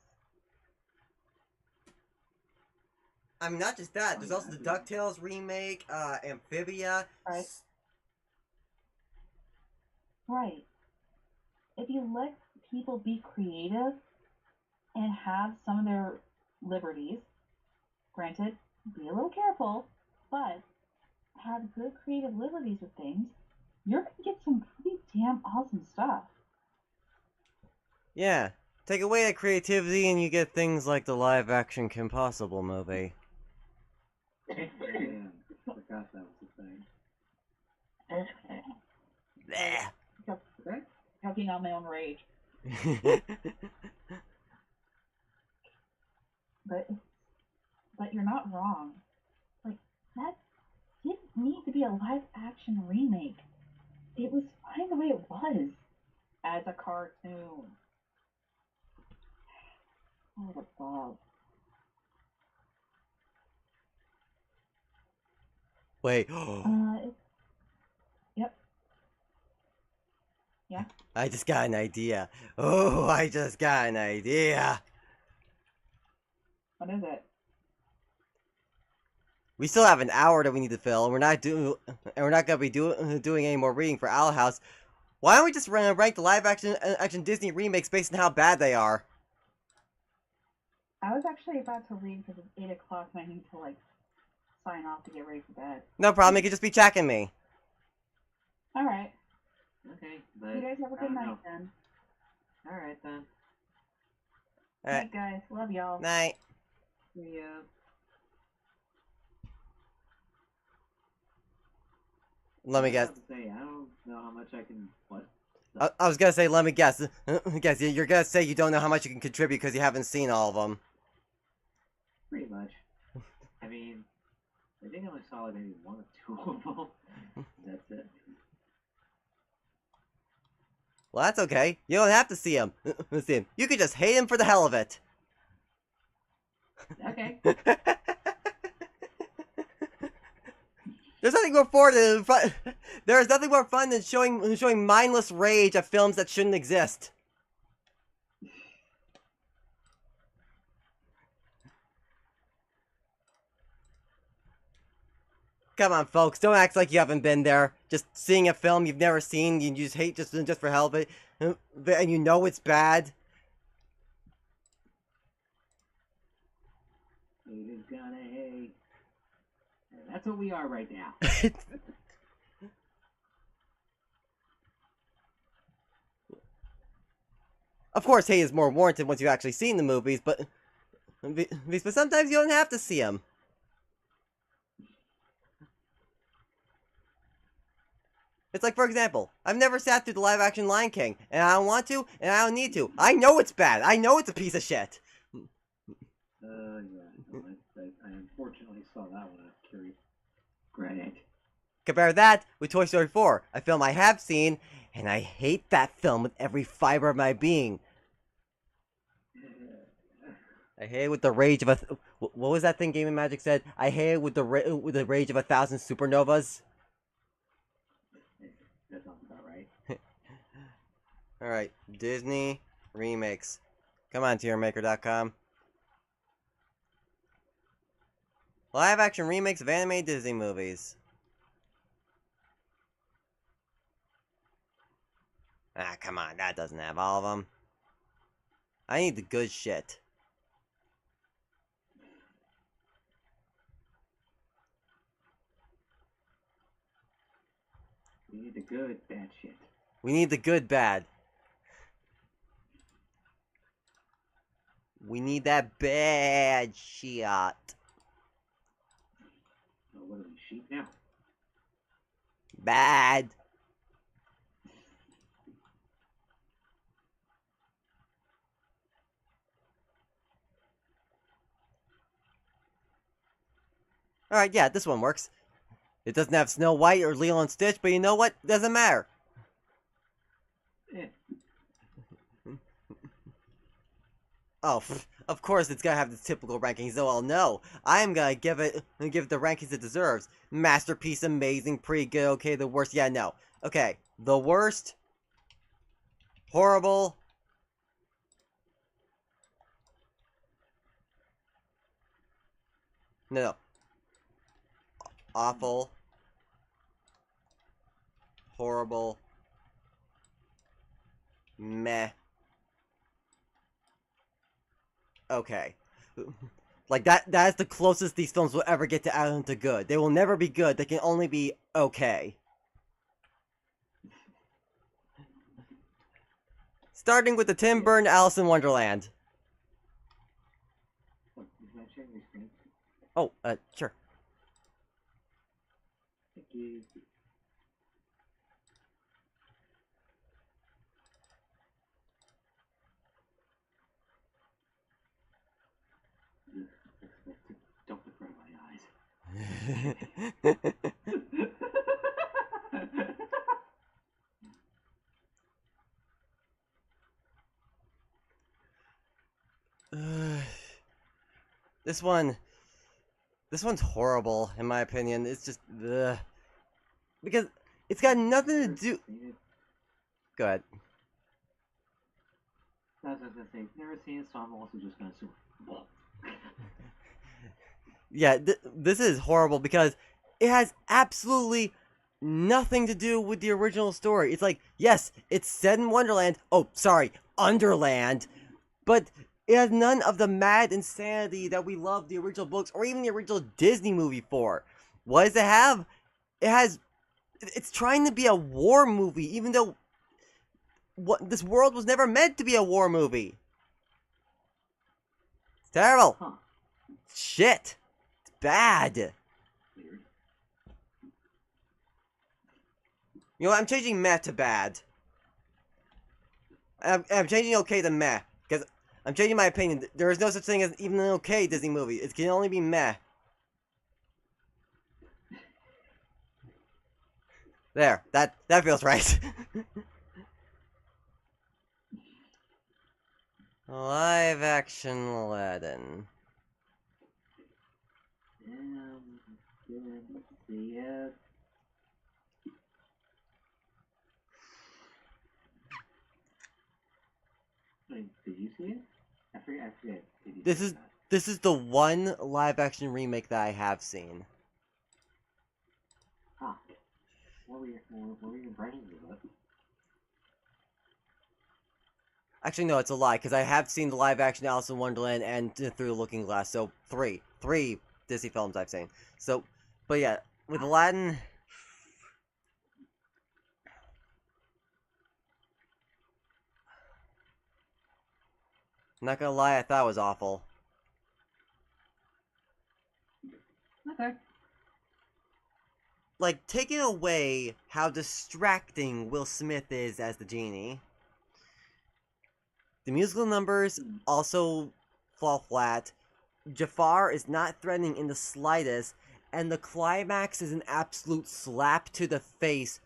I mean, not just that. There's also the DuckTales remake, Amphibia. Right. Right. If you let people be creative and have some of their liberties, granted, be a little careful, but have good creative liberties with things, you're going to get some pretty damn awesome stuff. Yeah. Take away that creativity and you get things like the live-action Kim Possible movie. Yeah. Forgot that was a thing. Bleh. Okay. Choking on my own rage. But you're not wrong. Like, that didn't need to be a live action remake. It was fine the way it was as a cartoon. Oh, the love. Wait. Yep. Yeah. I just got an idea. Oh, I just got an idea. What is it? We still have an hour that we need to fill, and we're not gonna be doing any more reading for Owl House. Why don't we just rank the live action Disney remakes based on how bad they are? I was actually about to leave because it's 8 o'clock and I need to, like, sign off to get ready for bed. No problem. You could just be checking me. Alright. Okay, but You guys have a good night then. Alright then. Night, guys. Love y'all. Night. See ya. Let me guess. Say, I don't know how much I can. What? I was gonna say, let me guess. Guess you're gonna say you don't know how much you can contribute because you haven't seen all of them. Pretty much. I mean, I think I only saw like maybe 1 or 2 of them. That's it. Well, that's okay. You don't have to see him. You could just hate him for the hell of it. Okay. There's nothing more fun. There's nothing more fun than showing mindless rage at films that shouldn't exist. Come on, folks, don't act like you haven't been there. Just seeing a film you've never seen, you just hate just for hell of it, and you know it's bad. Haters gonna hate. And that's what we are right now. Of course, hate is more warranted once you've actually seen the movies, but sometimes you don't have to see them. It's like, for example, I've never sat through the live-action Lion King, and I don't want to, and I don't need to. I know it's bad. I know it's a piece of shit. Yeah, no, I unfortunately saw that one out of curious. Granted. Compare that with Toy Story 4, a film I have seen, and I hate that film with every fiber of my being. I hate it with the rage of a... what was that thing Game & Magic said? I hate it with the rage of 1,000 supernovas. That sounds about right. Alright, Disney remakes. Come on, tiermaker.com. Live-action remakes of animated Disney movies. Ah, come on, that doesn't have all of them. I need the good shit. We need the good, bad shit. We need the good bad. We need that bad shit. Oh, what are we, sheep now? Bad. Alright, yeah, this one works. It doesn't have Snow White or Lilo and Stitch, but you know what? Doesn't matter. Eh. Oh, of course it's gonna have the typical rankings, though. No, I'm gonna give it the rankings it deserves. Masterpiece, amazing, pretty good, okay, the worst. Yeah, no. Okay, the worst, horrible, no, awful, horrible, meh. Okay. Like, that's the closest these films will ever get to out into good. They will never be good, they can only be okay. Starting with the Tim Burton Alice in Wonderland. Look, is that sharing your screen? Oh, sure. Thank you. Don't look right in my eyes. This one's horrible, in my opinion. It's just, ugh. Because it's got nothing to do... Go ahead. That's what I was gonna say. Never seen it, so I'm also just gonna assume. Yeah, this is horrible because it has absolutely nothing to do with the original story. It's like, yes, it's set in Wonderland. Oh, sorry, Underland. But it has none of the mad insanity that we love the original books or even the original Disney movie for. What does it have? It's trying to be a war movie, even though this world was never meant to be a war movie. It's terrible. Huh. Shit. It's bad. Weird. You know what? I'm changing meh to bad. I'm changing okay to meh. Because I'm changing my opinion. There is no such thing as even an okay Disney movie. It can only be meh. There. That feels right. Live action Aladdin. Let's see it. Wait, did you see it? I forget. Did you see it or not? This is the one live action remake that I have seen. What were your impressions of it? Actually, no, it's a lie, because I have seen the live-action Alice in Wonderland and Through the Looking Glass, so three Disney films I've seen. So, but yeah, with Aladdin, not gonna lie, I thought it was awful. Okay. Like, taking away how distracting Will Smith is as the genie, the musical numbers also fall flat. Jafar is not threatening in the slightest, and the climax is an absolute slap to the face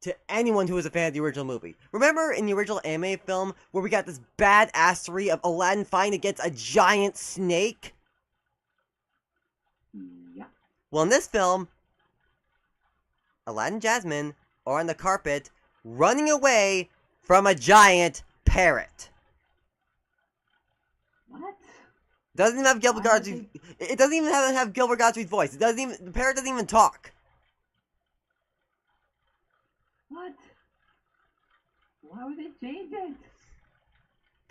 to anyone who was a fan of the original movie. Remember in the original anime film where we got this badassery of Aladdin fighting against a giant snake? Yeah. Well, in this film, Aladdin and Jasmine are on the carpet running away from a giant parrot. What? Doesn't even have Gilbert Why would Gottfried's. It doesn't even have Gilbert Gottfried's voice. It doesn't even. The parrot doesn't even talk. What? Why would they change it?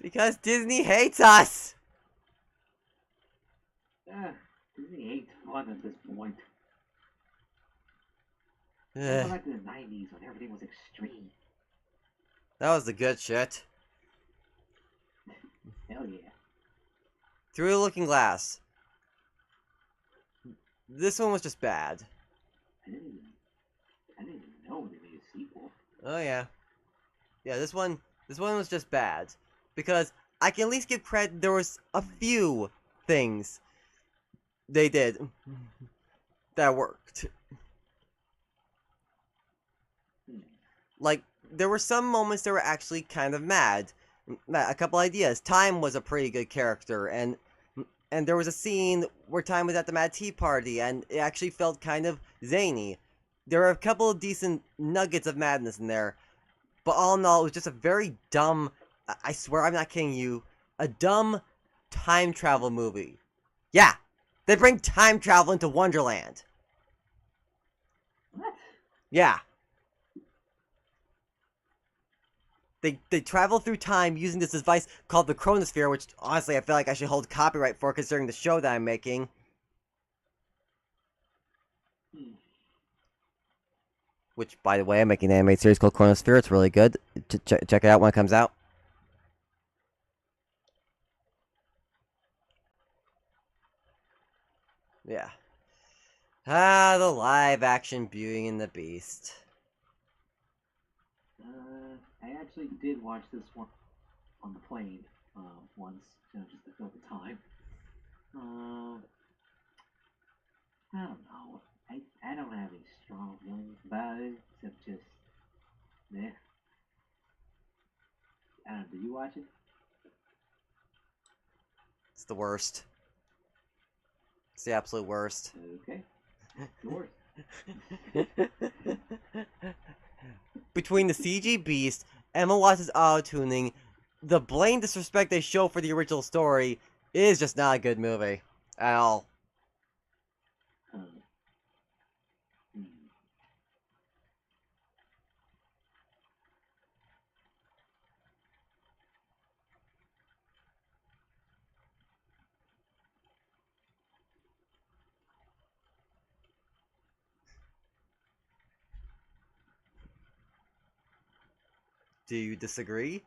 Because Disney hates us. Disney hates fun at this point. Ugh, Go back to the 90s when everything was extreme. that was the good shit. Hell yeah. Through the Looking Glass. This one was just bad. I didn't even know they made a sequel. Oh yeah. Yeah, this one was just bad. Because I can at least give credit, there was a few things they did that worked. Like, there were some moments that were actually kind of mad. A couple ideas. Time was a pretty good character, and there was a scene where Time was at the Mad Tea Party, and it actually felt kind of zany. There were a couple of decent nuggets of madness in there, but all in all, it was just a very dumb, I swear I'm not kidding you, a dumb time travel movie. Yeah, they bring time travel into Wonderland. What? Yeah. They travel through time using this device called the Chronosphere, which honestly I feel like I should hold copyright for considering the show that I'm making. Which, by the way, I'm making an animated series called Chronosphere. It's really good. Check it out when it comes out. Yeah. Ah, the live-action Beauty and the Beast. I actually did watch this one on the plane once, just to fill the time. I don't know. I don't have any strong feelings about it, except just, meh. I don't know, did you watch it? It's the worst. It's the absolute worst. Okay. Yours. Between the CG Beast, Emma Watts' auto-tuning, the blatant disrespect they show for the original story, it is just not a good movie. At all. Hmm. Do you disagree?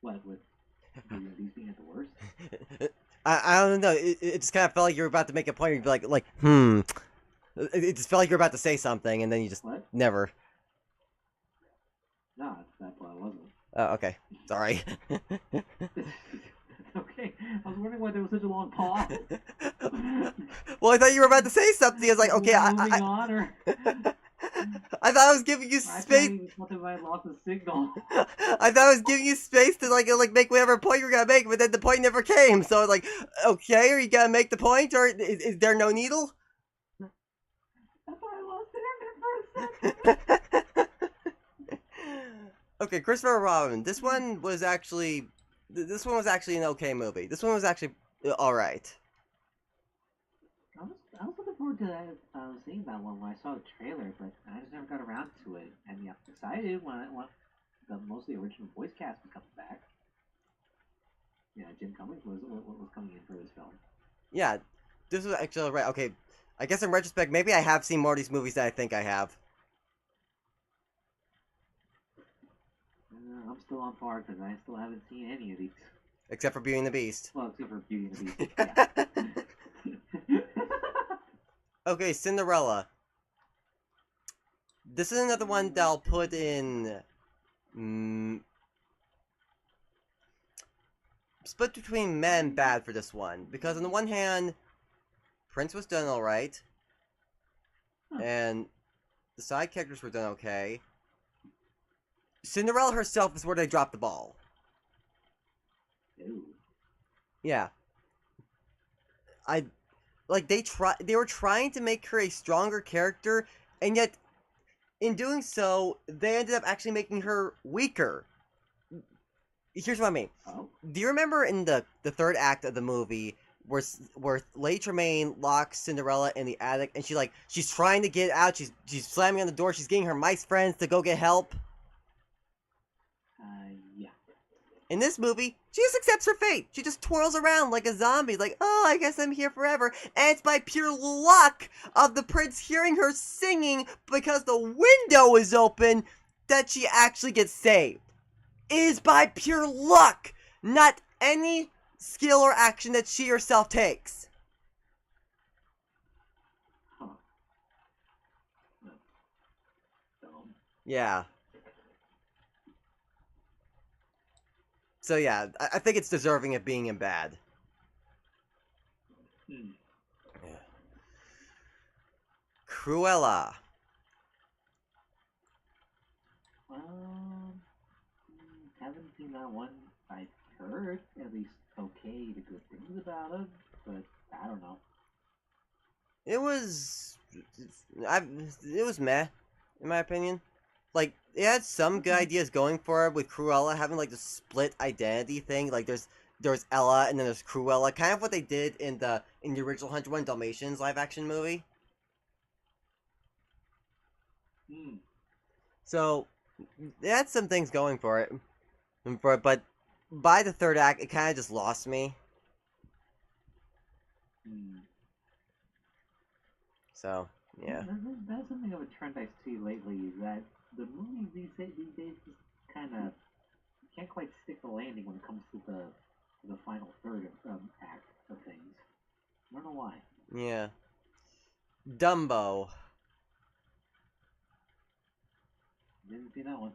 What, with Beauty and the Beast being at the worst? I don't know. It just kind of felt like you were about to make a point. You'd be like, It just felt like you were about to say something, and then you just What? never. No, that's why I wasn't. Oh, okay. Sorry. Okay, I was wondering why there was such a long pause. Well, I thought you were about to say something. I was like, okay, Moving on, or I thought I was giving you I space. thought I lost the signal. I thought I was giving you space to like make whatever point you were gonna make, but then the point never came. So I was like, okay, are you gonna make the point, or is there no needle? That's why I lost it for a second. Okay, Christopher Robin. This one was actually an okay movie. This one was actually all right. I was looking forward because I was thinking about one when I saw the trailer, but I just never got around to it. I mean, I was excited when the mostly original voice cast was coming back. Yeah, Jim Cummings was coming in for this film. Yeah, this was actually right. Okay, I guess in retrospect, maybe I have seen more of these movies than I think I have. I'm still on par because I still haven't seen any of these. Except for Beauty and the Beast. Well, except for Beauty and the Beast. Yeah. Okay, Cinderella. This is another one that I'll put in... split between meh and bad for this one. Because on the one hand, Prince was done alright. And the side characters were done okay. Cinderella herself is where they dropped the ball. Ooh. Yeah. They were trying to make her a stronger character, and yet, in doing so, they ended up actually making her weaker. Here's what I mean. Oh. Do you remember in the third act of the movie where Lady Tremaine locks Cinderella in the attic, and she's trying to get out, she's slamming on the door, she's getting her mice friends to go get help? Yeah. In this movie, she just accepts her fate. She just twirls around like a zombie, like, oh, I guess I'm here forever. And it's by pure luck of the prince hearing her singing because the window is open that she actually gets saved. It is by pure luck, not any skill or action that she herself takes. Huh. Dumb. Yeah. So yeah, I think it's deserving of being in bad. Hmm. Yeah. Cruella. Haven't seen that one. I've heard at least okay to good things about it, but I don't know. It was meh, in my opinion. Like, it had some good ideas going for it with Cruella having like the split identity thing. Like there's Ella and then there's Cruella, kind of what they did in the original 101 Dalmatians live action movie. Hmm. So it had some things going for it, but by the third act, it kind of just lost me. Hmm. So yeah. That's something of a trend I see lately is that the movies these days just kind of can't quite stick the landing when it comes to the final third of act of things. I don't know why. Yeah. Dumbo. Didn't see that one.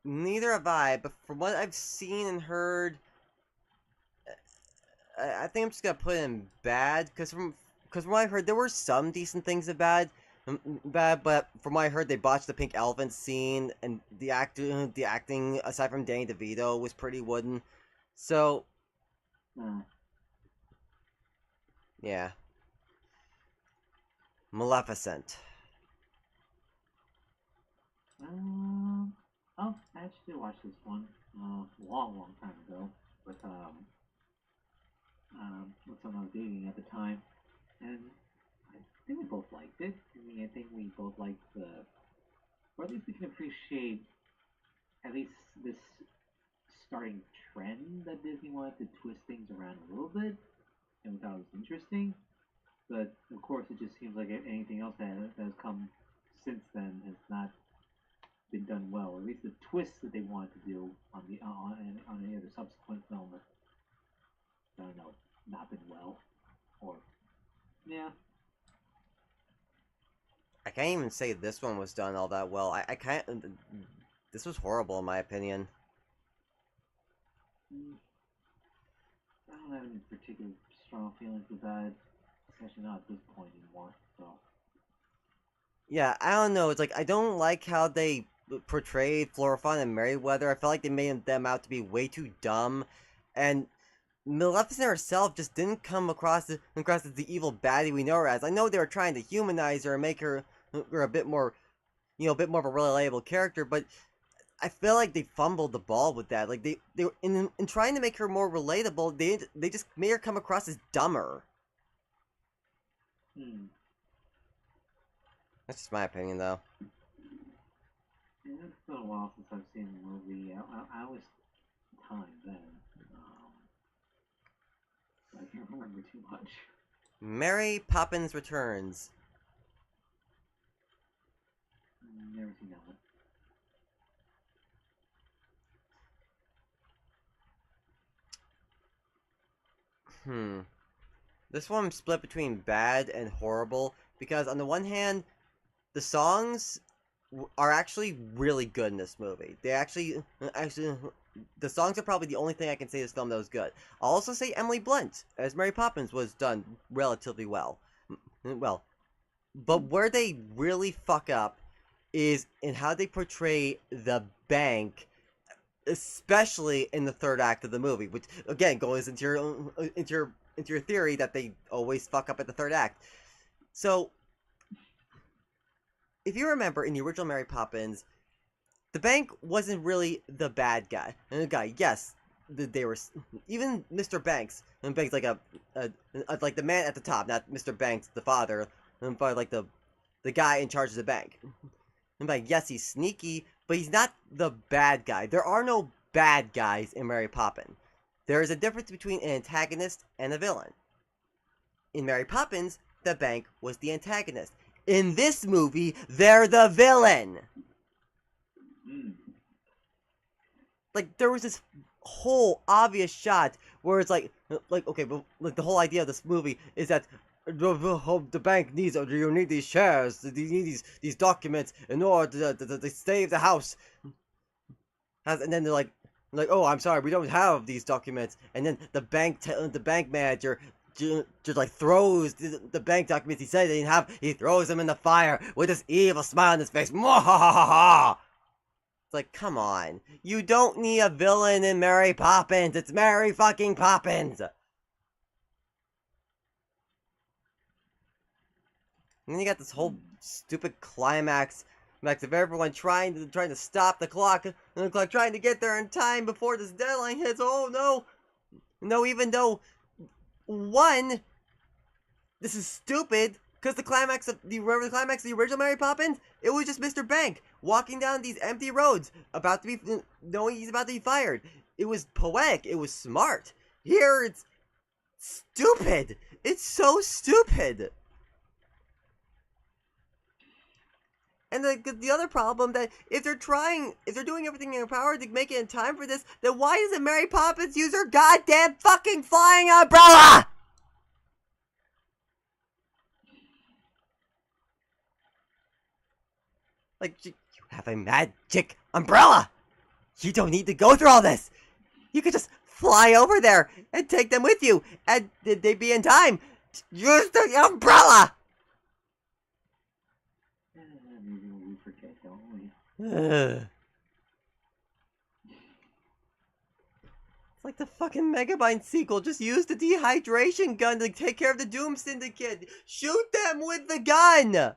Neither have I, but from what I've seen and heard, I think I'm just gonna put it in bad because from what I heard, there were some decent things about bad, but from what I heard, they botched the pink elephant scene, and the acting aside from Danny DeVito was pretty wooden. So yeah, Maleficent. Oh, I actually watched this one long time ago with with someone I was dating at the time, and I think we both liked it. I mean, I think we both liked or at least we can appreciate at least this starting trend that Disney wanted to twist things around a little bit, and we thought it was interesting. But of course, it just seems like anything else that has come since then has not been done well. Or at least the twists that they wanted to do on any other subsequent film, I don't know, not been well. Or yeah, I can't even say this one was done all that well. I can't. This was horrible in my opinion. I don't have any particular strong feelings about it, especially not at this point anymore. So Yeah, I don't know. It's like I don't like how they portrayed Florifon and Merryweather. I felt like they made them out to be way too dumb, and Maleficent herself just didn't come across as the evil baddie we know her as. I know they were trying to humanize her and make her a bit more, a bit more of a relatable character, but I feel like they fumbled the ball with that. Like they were in trying to make her more relatable. They just made her come across as dumber. That's just my opinion, though. Yeah, it's been a while since I've seen the movie. I was time then. I can't remember too much. Mary Poppins Returns. Never seen that one. This one split between bad and horrible because on the one hand, the songs are actually really good in this movie. They actually, the songs are probably the only thing I can say this film that was good. I'll also say Emily Blunt as Mary Poppins was done relatively well. But where they really fuck up is in how they portray the bank, especially in the third act of the movie, which again goes into your theory that they always fuck up at the third act. So, if you remember in the original Mary Poppins, the bank wasn't really the bad guy. And the guy, yes, they were even Mr. Banks. And Banks like like the man at the top, not Mr. Banks, the father, but like the guy in charge of the bank. And like, yes, he's sneaky, but he's not the bad guy. There are no bad guys in Mary Poppins. There is a difference between an antagonist and a villain. In Mary Poppins, the bank was the antagonist. In this movie, they're the villain. Like, there was this whole obvious shot where it's like okay, but like the whole idea of this movie is that the bank needs, or you need these shares, you need these documents in order to save the house. And then they're like, oh, I'm sorry, we don't have these documents. And then the bank manager just like throws the bank documents he said they didn't have. He throws them in the fire with this evil smile on his face. It's like, come on, you don't need a villain in Mary Poppins. It's Mary fucking Poppins. And then you got this whole stupid climax of everyone trying to stop the clock, and the clock trying to get there in time before this deadline hits. Oh no, even though one, this is stupid because the climax of the original Mary Poppins, it was just Mr. Bank walking down these empty roads knowing he's about to be fired. It was poetic. It was smart. Here it's stupid. It's so stupid. And the other problem that if they're doing everything in their power to make it in time for this, then why doesn't Mary Poppins use her goddamn fucking flying umbrella? Like, you have a magic umbrella. You don't need to go through all this. You could just fly over there and take them with you, and they'd be in time. Use the umbrella. It's like the fucking Megabyte sequel. Just use the dehydration gun to take care of the Doom Syndicate. Shoot them with the gun!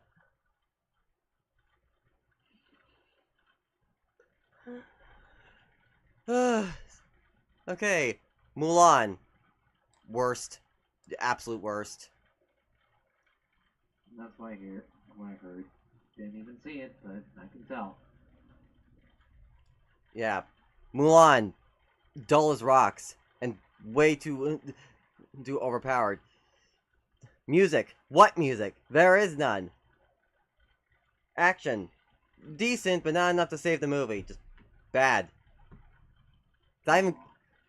Okay, Mulan. Worst. The absolute worst. That's what I heard. Didn't even see it, but I can tell. Yeah. Mulan. Dull as rocks. And way too overpowered. Music. What music? There is none. Action. Decent, but not enough to save the movie. Just bad. And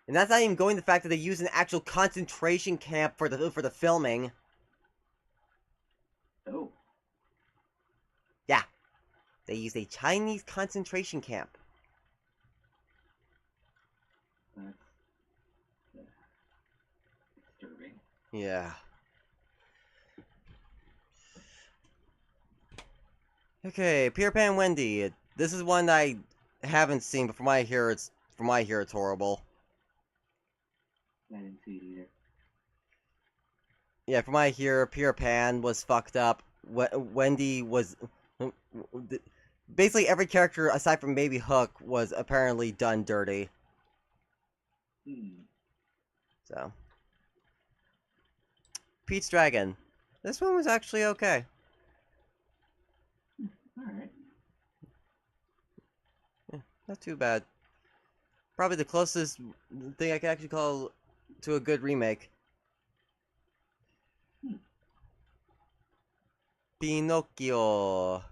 that's not even going to the fact that they use an actual concentration camp for the filming. Oh. Yeah. They used a Chinese concentration camp. That's disturbing. Yeah. Okay, Peter Pan Wendy. This is one I haven't seen, but from what I hear, it's horrible. I didn't see it either. Yeah, from what I hear, Peter Pan was fucked up. Wendy was basically every character aside from maybe Hook was apparently done dirty. So, Pete's Dragon. This one was actually okay. Alright. Yeah, not too bad. Probably the closest thing I can actually call to a good remake. Pinocchio.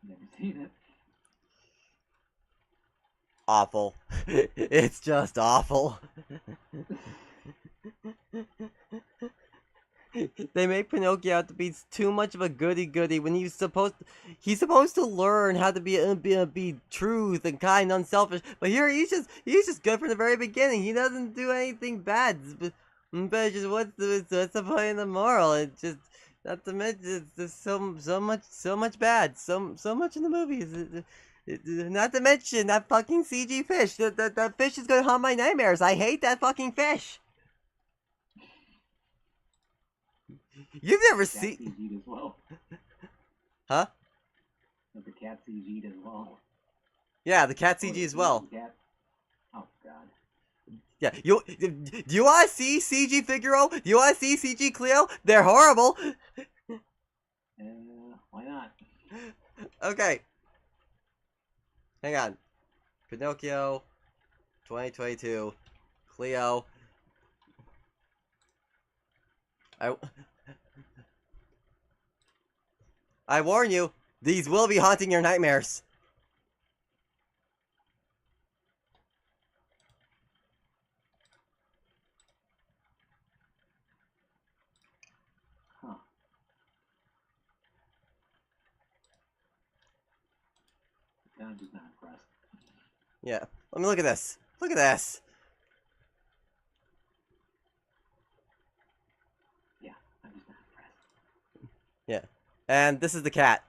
Never seen it. Awful. It's just awful. They made Pinocchio out to be too much of a goody-goody when he's supposed to learn how to be truth and kind, unselfish. But here he's just good from the very beginning. He doesn't do anything bad. But just what's the point of the moral? It just not to mention it's just so much bad. So much in the movies. Not to mention that fucking CG fish. That fish is gonna haunt my nightmares. I hate that fucking fish. You've never seen... CG'd as well. Huh? The cat CG'd as well. Yeah, the cat CG as well. Cat. Oh, God. Yeah, do you want to see CG Figaro? Do you want to see CG Cleo? They're horrible. Why not? Okay. Hang on. Pinocchio, 2022, Cleo. I warn you, these will be haunting your nightmares. Huh. I'm just not impressed. Yeah. Let me look at this. Look at this. Yeah, I'm just not impressed. Yeah. And this is the cat.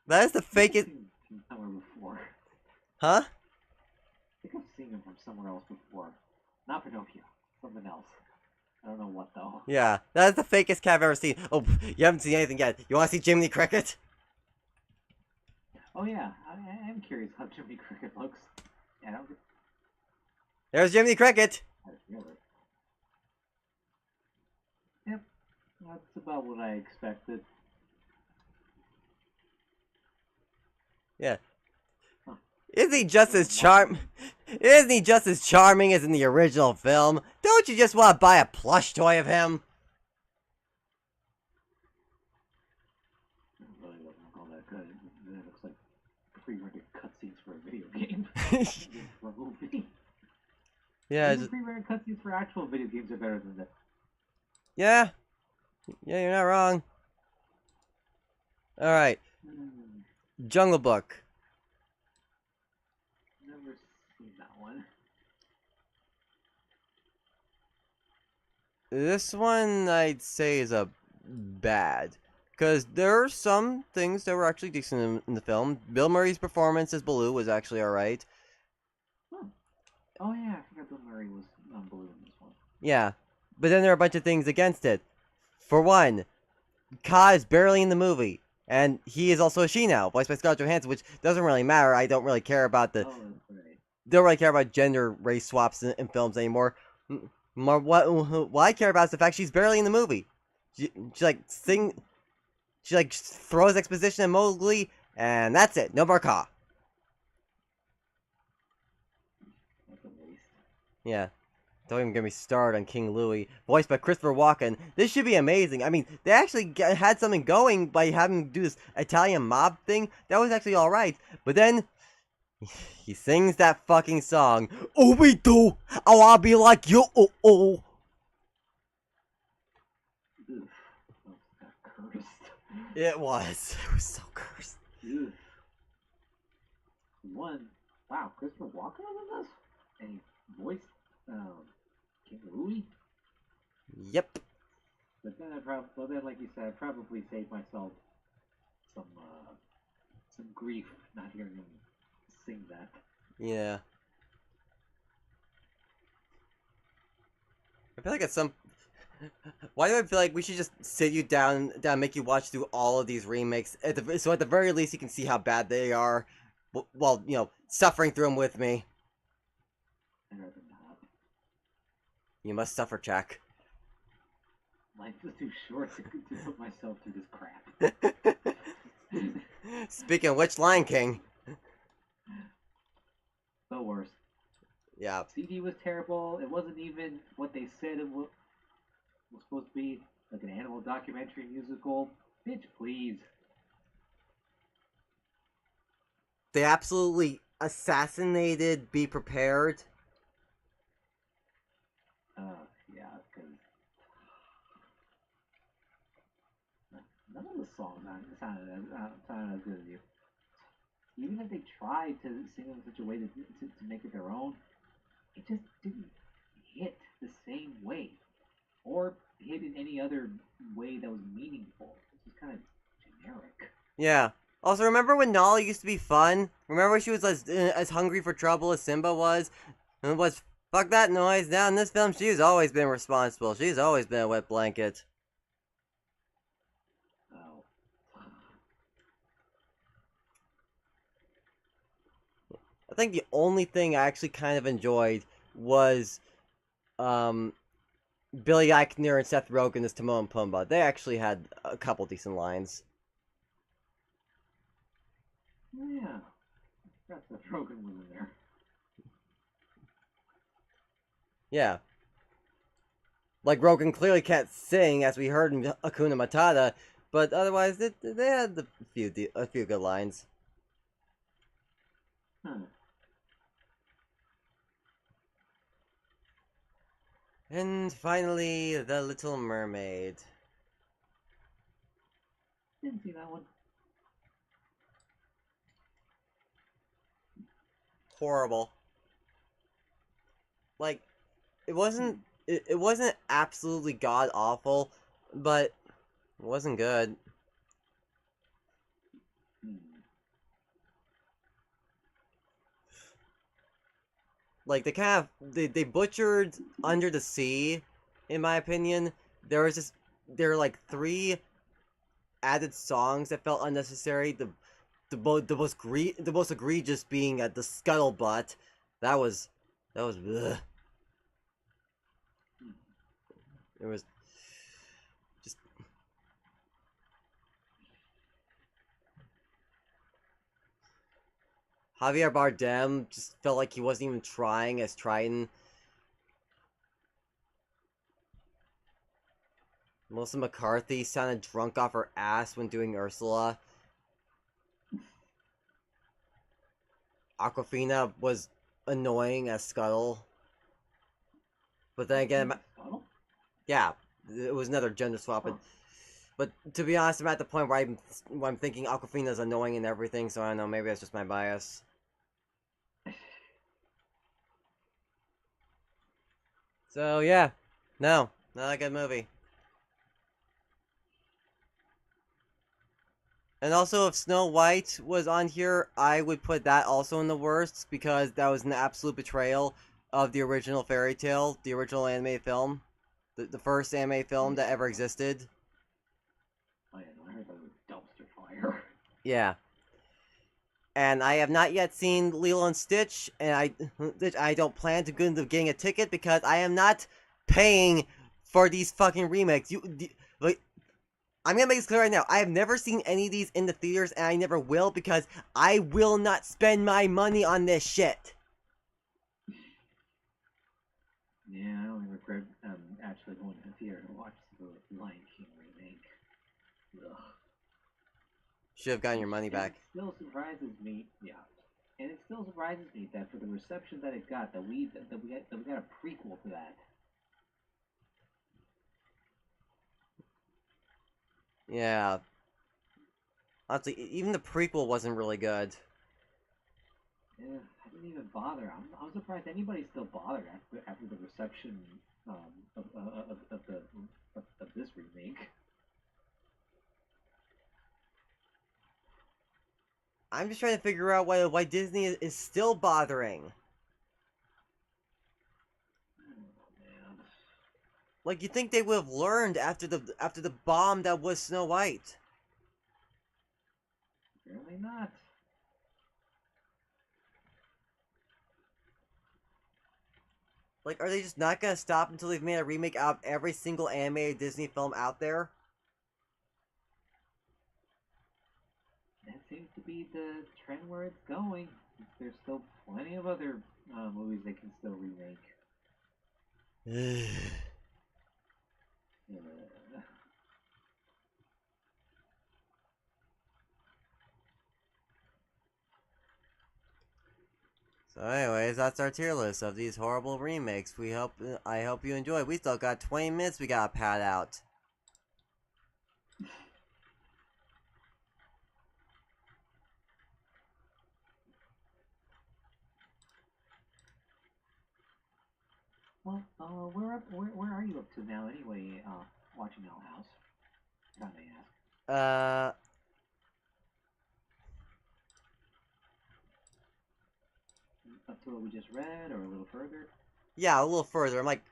That is the fakest... I've seen him from somewhere before. Huh? I think I've seen him from somewhere else before. Not Pinocchio. Something else. I don't know what, though. Yeah. That is the fakest cat I've ever seen. Oh, you haven't seen anything yet. You want to see Jiminy Cricket? Oh, yeah. I am curious how Jimmy Cricket looks. Yeah, I don't... There's Jiminy Cricket. I feel it. Yep. That's about what I expected. Yeah. Huh. Isn't he just as charming as in the original film? Don't you just want to buy a plush toy of him? It really doesn't look all that good. It looks like pre-rendered cutscenes for a video game. For a movie. Yeah, Even pre-rendered cutscenes for actual video games are better than this. yeah, you're not wrong. All right, Jungle Book. Never seen that one. This one I'd say is a bad, because there are some things that were actually decent in the film. Bill Murray's performance as Baloo was actually all right. Oh yeah, I forgot Bill Murray was on Baloo in this one. Yeah, but then there are a bunch of things against it. For one, Ka is barely in the movie, and he is also a she now, voiced by Scarlett Johansson, which doesn't really matter. I don't really care about Oh, that's right. don't really care about gender race swaps in films anymore. What I care about is the fact she's barely in the movie. She throws exposition at Mowgli, and that's it. No more Ka. That's a waste. Yeah. Don't even get me started on King Louie, voiced by Christopher Walken. This should be amazing. I mean, they actually had something going by having him do this Italian mob thing. That was actually alright. But then, he sings that fucking song. Obito! I wanna be like you! Oh, oh. Ugh. That cursed. It was. It was so cursed. Ugh. One. Wow, Christopher Walken was in this? And he voiced King Louie? Yep. But then like you said, I probably saved myself some some grief not hearing him sing that. Yeah. I feel like at some... Why do I feel like we should just sit you down, make you watch through all of these remakes, so at the very least you can see how bad they are, while, you know, suffering through them with me. I'd rather not. You must suffer, Jack. Life is too short to put myself through this crap. Speaking of which, Lion King. The worst. Yeah. CD was terrible. It wasn't even what they said it was supposed to be, like an animal documentary musical. Bitch, please. They absolutely assassinated Be Prepared. Yeah, because none of the songs sounded as good as you. Even if they tried to sing them in such a way to make it their own, it just didn't hit the same way, or hit in any other way that was meaningful. It's just kind of generic. Yeah. Also, remember when Nala used to be fun? Remember she was as hungry for trouble as Simba was? And it was, fuck that noise. Now in this film, she's always been responsible. She's always been a wet blanket. Oh. I think the only thing I actually kind of enjoyed was, Billy Eichner and Seth Rogen as Timon and Pumbaa. They actually had a couple decent lines. Yeah. That's the Rogan was in there. Yeah. Like, Rogen clearly can't sing, as we heard in Hakuna Matata, but otherwise, they had a few good lines. Huh. And finally, The Little Mermaid. Didn't see that one. Horrible. Like, it wasn't absolutely god awful, but it wasn't good. Like, they butchered Under the Sea, in my opinion. There were like 3 added songs that felt unnecessary. The most egregious being at the Scuttlebutt. That was ugh. It was just Javier Bardem just felt like he wasn't even trying as Triton. Melissa McCarthy sounded drunk off her ass when doing Ursula. Aquafina was annoying as Scuttle. But then again, yeah, it was another gender swap. But to be honest, I'm at the point where I'm thinking Aquafina's annoying and everything, so I don't know, maybe that's just my bias. So yeah, no, not a good movie. And also, if Snow White was on here, I would put that also in the worst, because that was an absolute betrayal of the original fairy tale, the original anime film, the first anime film that ever existed. Oh yeah, no, I heard that was dumpster fire. Yeah. And I have not yet seen Lilo and Stitch, and I don't plan to go into getting a ticket because I am not paying for these fucking remakes. Like, I'm gonna make this clear right now. I have never seen any of these in the theaters, and I never will, because I will not spend my money on this shit. Yeah, I only regret actually going to the theater to watch the Lion King remake. Ugh. Should have gotten your money back. It still surprises me, yeah. And it still surprises me that for the reception that it got, that we got a prequel to that. Yeah. Honestly, even the prequel wasn't really good. Yeah, I didn't even bother. I'm surprised anybody still bothered after the reception of this remake. I'm just trying to figure out why Disney is still bothering. Man. Like, you think they would have learned after the bomb that was Snow White? Apparently not. Like, are they just not gonna stop until they've made a remake out of every single animated Disney film out there? That seems to be the trend where it's going. There's still plenty of other movies they can still remake. Uh, So anyways, that's our tier list of these horrible remakes. I hope you enjoy. We still got 20 minutes we gotta pad out. well, where are you up to now anyway? Watching Owl House. If I may ask. Uh, Up to what we just read, or a little further? yeah, a little further. I'm like,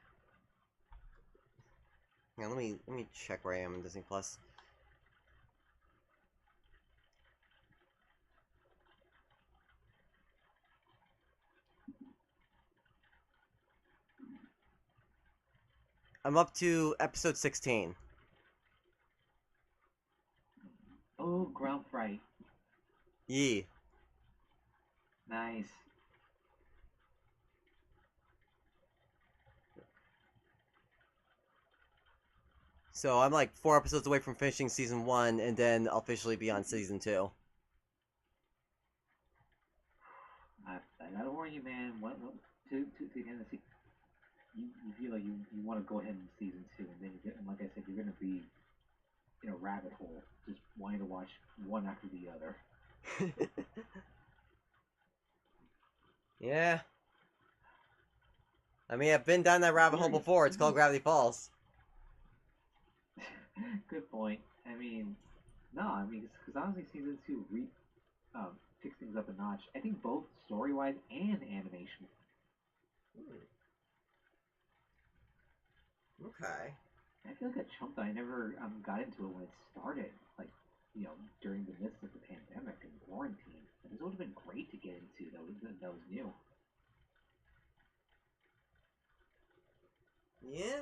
yeah, let me check where I am in Disney Plus. I'm up to episode 16. Oh, Ground Fright. Yee. Nice. So I'm like 4 episodes away from finishing season 1, and then I'll officially be on season 2. I gotta warn you, man. To the end of the season, you feel like you want to go ahead in season 2, and then and like I said, you're gonna be in a rabbit hole, just wanting to watch one after the other. Yeah. I mean, I've been down that rabbit hole before. It's called Gravity Falls. Good point. I mean, no, I mean, because honestly, season 2 picks things up a notch. I think both story wise and animation. Okay. I feel like a chump that I never got into it when it started, like, during the midst of the pandemic and quarantine. And this would have been great to get into. That was new. Yeah.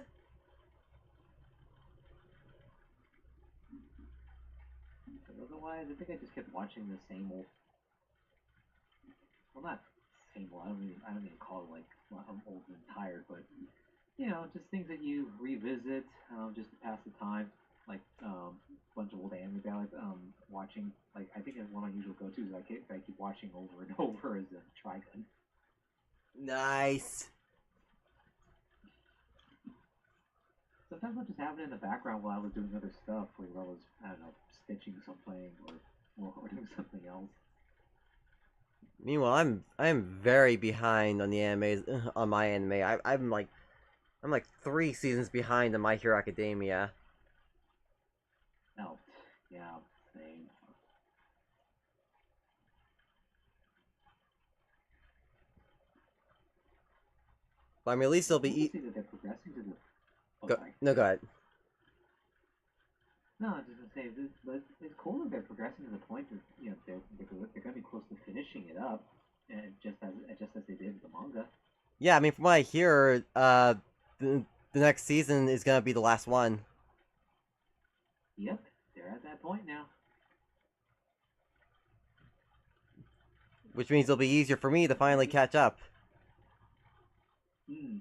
But otherwise, I think I just kept watching the same old. Well, not same old. I don't mean to call it like, well, I'm old and tired, but just things that you revisit just to pass the time. Like a bunch of old anime that I like watching. Like I think one of my usual go-tos I keep watching over and over is Trigun. Nice. Sometimes I'll just have it in the background while I was doing other stuff, like while I was, I don't know, stitching something or doing something else. Meanwhile, I'm very behind on the animes on my anime. I'm like 3 seasons behind on My Hero Academia. Oh, yeah, same. But I mean, at least it'll It's cool be. to see that they're progressing to the. Oh, Go, sorry. no, go ahead. No, I was just gonna say, but it's cool that they're progressing to the point that they're gonna be close to finishing it up, and just as they did with the manga. Yeah, I mean, from what I hear, the next season is gonna be the last one, Yep, they're at that point now. which means it'll be easier for me to finally catch up. Hmm.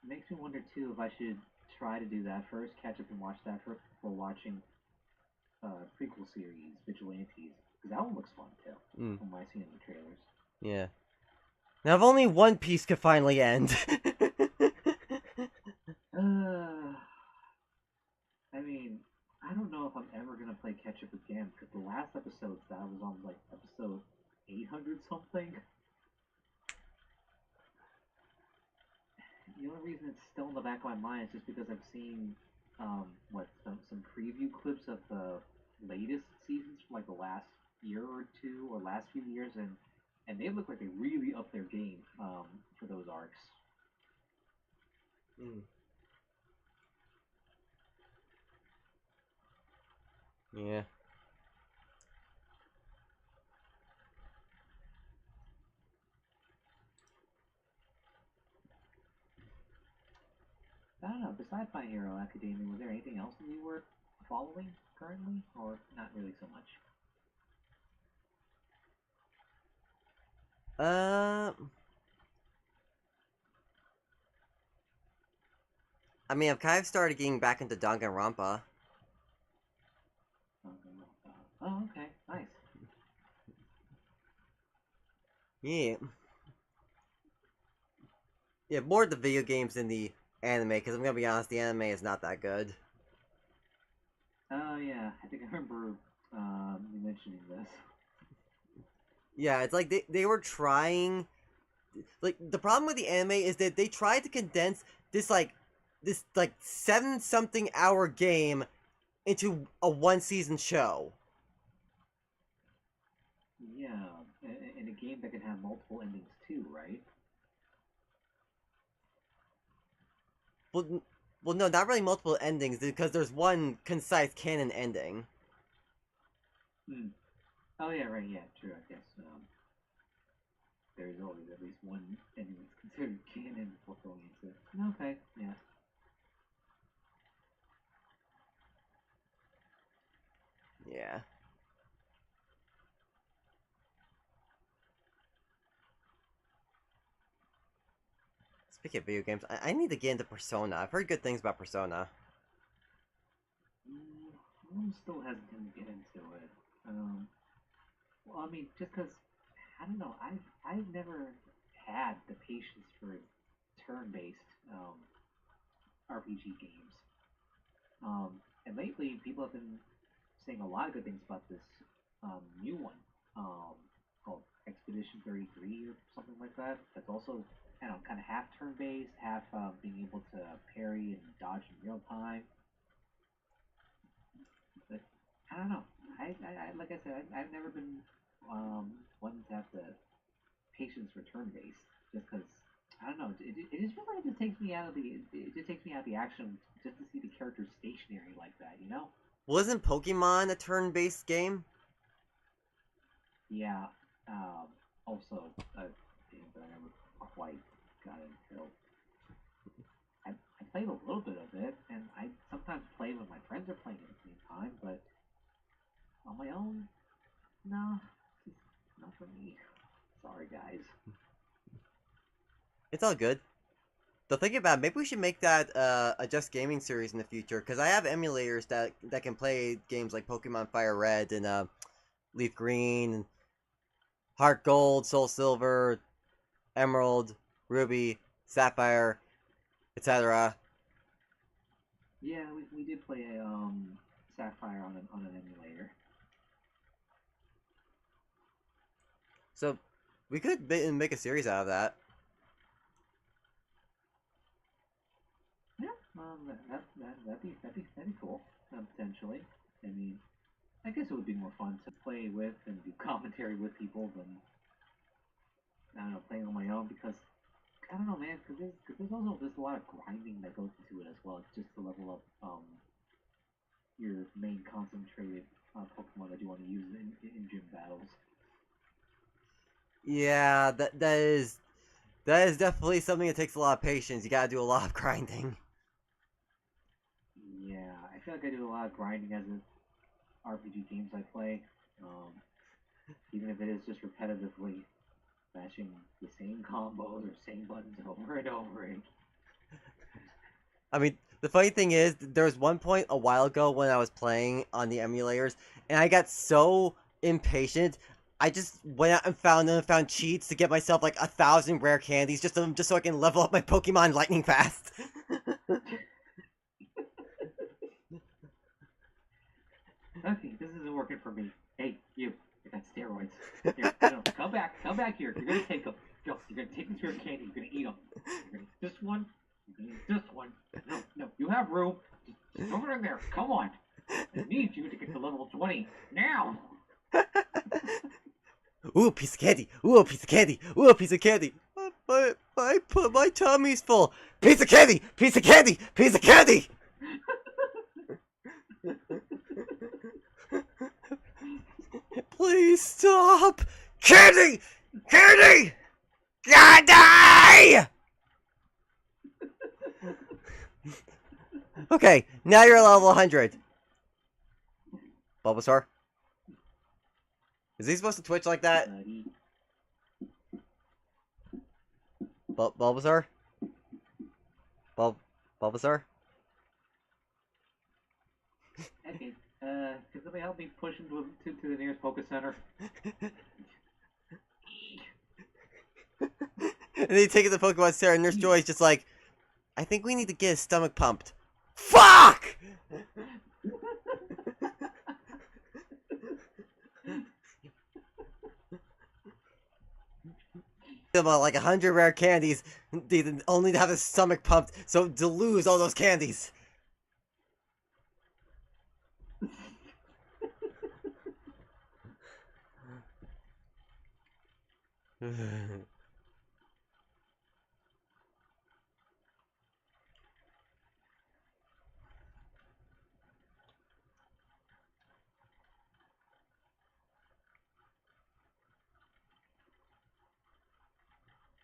Makes me wonder too if I should try to do that first, catch up and watch that first before watching prequel series Vigilantes, because that one looks fun too. Mm, From what I see in the trailers. yeah. Now, if only One Piece could finally end. I mean, I don't know if I'm ever gonna play catch up again because the last episode that I was on, like episode 800 something. The only reason it's still in the back of my mind is just because I've seen some preview clips of the latest seasons from like the last year or two or last few years, and they look like they really upped their game for those arcs. Mm. Yeah. I don't know. Besides My Hero Academia, was there anything else that you were following currently, or not really so much? Uh, I mean, I've kind of started getting back into Danganronpa. Oh, okay, nice. Yeah. Yeah, more the video games than the anime, because I'm gonna be honest, the anime is not that good. Oh yeah, I think I remember you mentioning this. Yeah, it's like they were trying. Like, the problem with the anime is that they tried to condense this 7 something hour game into a 1 season show. Yeah, in a game that can have multiple endings too, right? Well, well, no, not really multiple endings, because there's one concise canon ending. Hmm. Oh yeah, right. Yeah, true. I guess there's always at least one ending that's considered canon before going into it. Okay, yeah. Yeah. Speaking of video games, I need to get into Persona. I've heard good things about Persona. I'm still hesitant to get into it. Well, I mean, just because I don't know, I've never had the patience for turn-based RPG games. And lately, people have been saying a lot of good things about this new one called Expedition 33 or something like that. That's also, I don't know, kind of half turn-based, half being able to parry and dodge in real time. But I don't know. I like I said, I've never been one to have the patience for turn-based, just because I don't know. It just really just takes me out of the it just takes me out of the action just to see the characters stationary like that, you know? Wasn't Pokemon a turn-based game? Yeah. Um, Also, a game that I never quite got into. I played a little bit of it, and I sometimes play when my friends are playing at the same time, but on my own, no, just not for me. Sorry, guys. It's all good. So thinking about it, maybe we should make that a Just Gaming series in the future, because I have emulators that can play games like Pokemon Fire Red and Leaf Green, and Heart Gold, Soul Silver, Emerald, Ruby, Sapphire, etc. Yeah, we did play a Sapphire on an emulator. So we could make a series out of that. Yeah, that'd be cool. Potentially. I mean, I guess it would be more fun to play with and do commentary with people than I don't know playing on my own because I don't know, man. Because there's also just a lot of grinding that goes into it as well. It's just to level up your main concentrated Pokemon that you want to use in gym battles. Yeah, that is definitely something that takes a lot of patience. You gotta do a lot of grinding. Yeah, I feel like I do a lot of grinding as in RPG games I play. Um, Even if it is just repetitively mashing the same combos or same buttons over and over again. I mean, the funny thing is, there was one point a while ago when I was playing on the emulators, and I got so impatient. I just went out and found cheats to get myself like 1,000 rare candies just so I can level up my Pokemon lightning fast. Okay, this isn't working for me. Hey, you, I got steroids. Here, no, come back here. You're gonna take them. Go, you're gonna take this rare candy. You're gonna eat them. You're gonna eat this one. You're gonna eat this one. No, you have room. Just throw it in there. Come on. I need you to get to level 20 now. Ooh, piece of candy. Ooh, a piece of candy. Ooh, a piece of candy. My tummy's full. Piece of candy. Piece of candy. Piece of candy. Please stop. Candy. Candy. Candy. Okay, now you're level 100. Bulbasaur? Is he supposed to twitch like that? Bulbasaur? Bulbasaur? Okay, can somebody help me push him to the nearest Poké Center? And then you take it to the Pokemon Center, and Nurse Joy's just like, I think we need to get his stomach pumped. Fuck! About like 100 rare candies, only to have his stomach pumped, so to lose all those candies.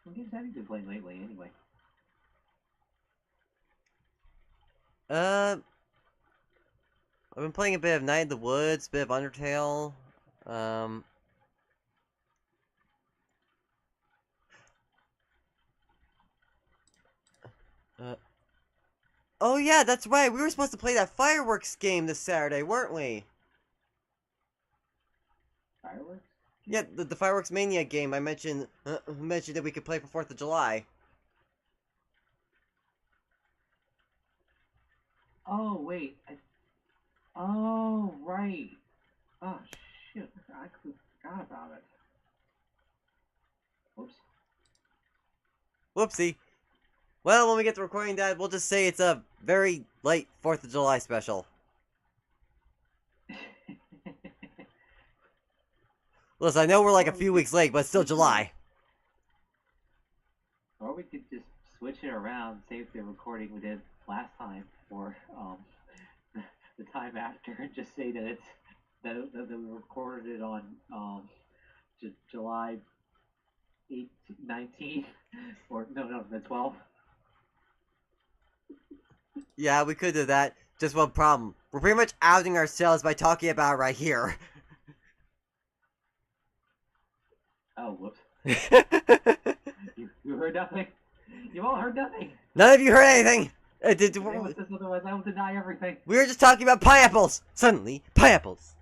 What games have you been playing lately, anyway? I've been playing a bit of Night in the Woods, a bit of Undertale. Oh yeah, that's right. We were supposed to play that fireworks game this Saturday, weren't we? Fireworks? Yeah, the Fireworks Mania game I mentioned that we could play for 4th of July. Oh, wait. Oh, right. Oh, shit. I forgot about it. Whoops. Whoopsie. Well, when we get to recording that, we'll just say it's a very late 4th of July special. Listen, I know we're like a few weeks late, but it's still July. Or we could just switch it around, save the recording we did last time for the time after, and just say that we recorded it on July 8th, 19th, or no, the 12th. Yeah, we could do that. Just one problem. We're pretty much outing ourselves by talking about it right here. Oh, whoops. You heard nothing? You all heard nothing? None of you heard anything! Otherwise, I will deny everything. We were just talking about pineapples! Suddenly, pineapples!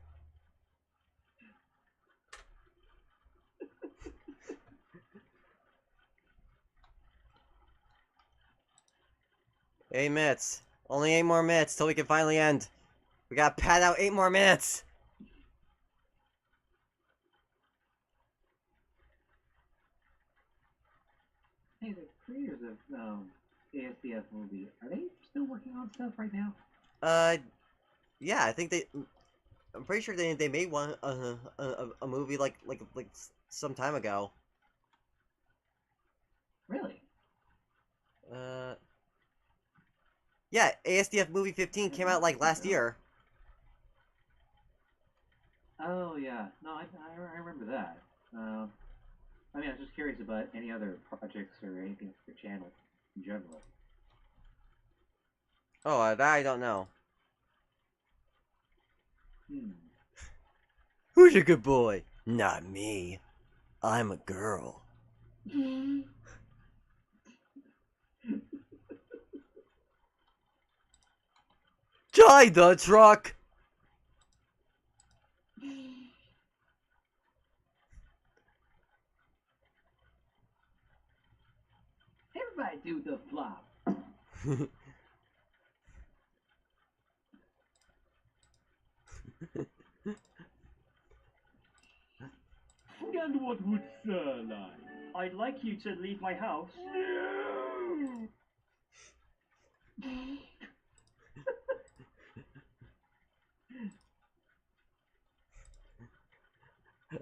Eight minutes. Only 8 more minutes till we can finally end. We gotta pad out 8 more minutes! Hey, the creators of ASDF movie, are they still working on stuff right now? Yeah, I think I'm pretty sure they made one a movie like some time ago. Really? Yeah, ASDF movie 15 came out like last year. Oh yeah, no, I remember that. I mean, I was just curious about any other projects or anything for the channel in general. Oh, that I don't know. Who's a good boy? Not me. I'm a girl. Die the truck! Everybody do the flop. And what would Sir like? I'd like you to leave my house.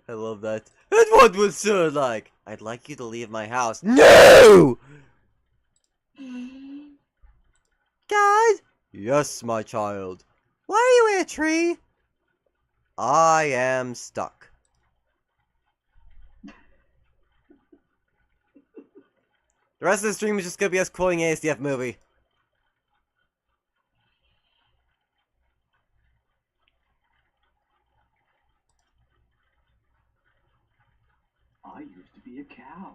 I love that. And what would Sir like? I'd like you to leave my house. No! Guys? Yes, my child. Why are you in a tree? I am stuck. The rest of the stream is just gonna be us quoting ASDF movie. I used to be a cow.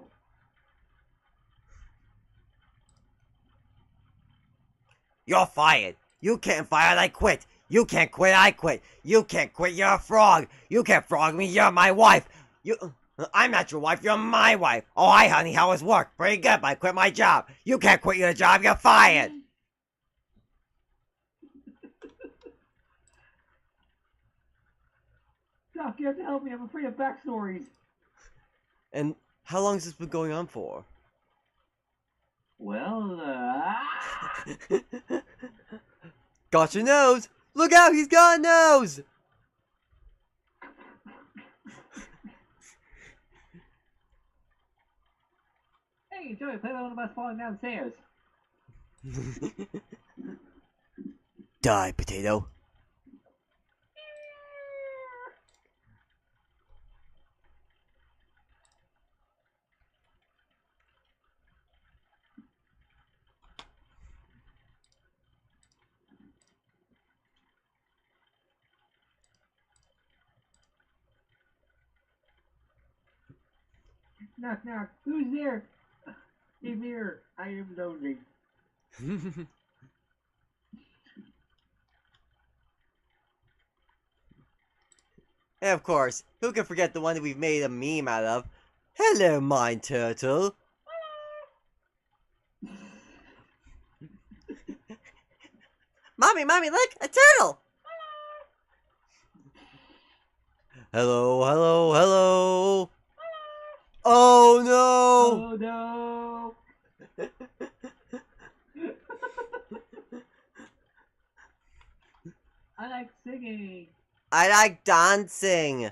You're fired. You can't fire, I quit. You can't quit, I quit. You can't quit, you're a frog. You can't frog me, you're my wife. I'm not your wife, you're my wife. Oh, hi, honey, how was work? Pretty good, but I quit my job. You can't quit your job, you're fired. Doc, you have to help me. I'm afraid of backstories. And how long has this been going on for? Well, Got your nose. Look out, he's got a nose. Hey, Joey, play that one about falling downstairs. Die, potato. Knock, knock. Who's there? Give here. I am lonely. And of course, who can forget the one that we've made a meme out of? Hello, mine turtle. Mommy, look, a turtle. Hello, hello, hello. Oh no! Oh no! I like singing. I like dancing.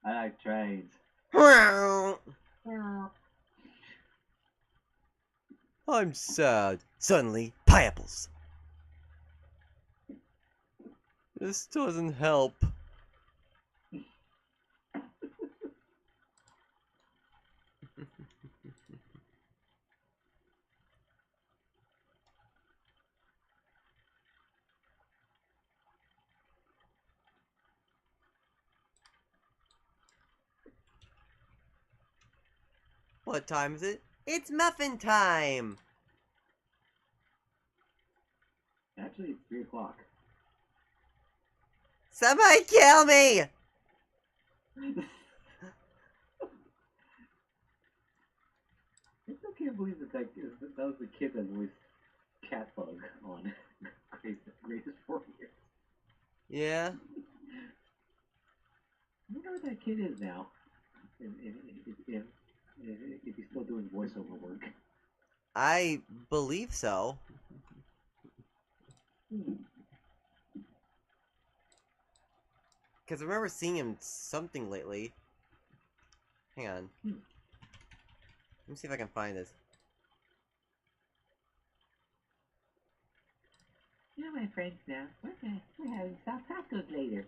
I like trains. I'm sad. Suddenly, pineapples. This doesn't help. What time is it? It's muffin time! Actually, it's 3 o'clock. Somebody kill me! I still can't believe that was the kid that voiced Catbug on Greatest Warrior. Yeah? I wonder what that kid is now. If he's still doing voiceover work. I believe so. Because I remember seeing him something lately. Hang on. Let me see if I can find this. You know, my friends now, we're having soft tacos later.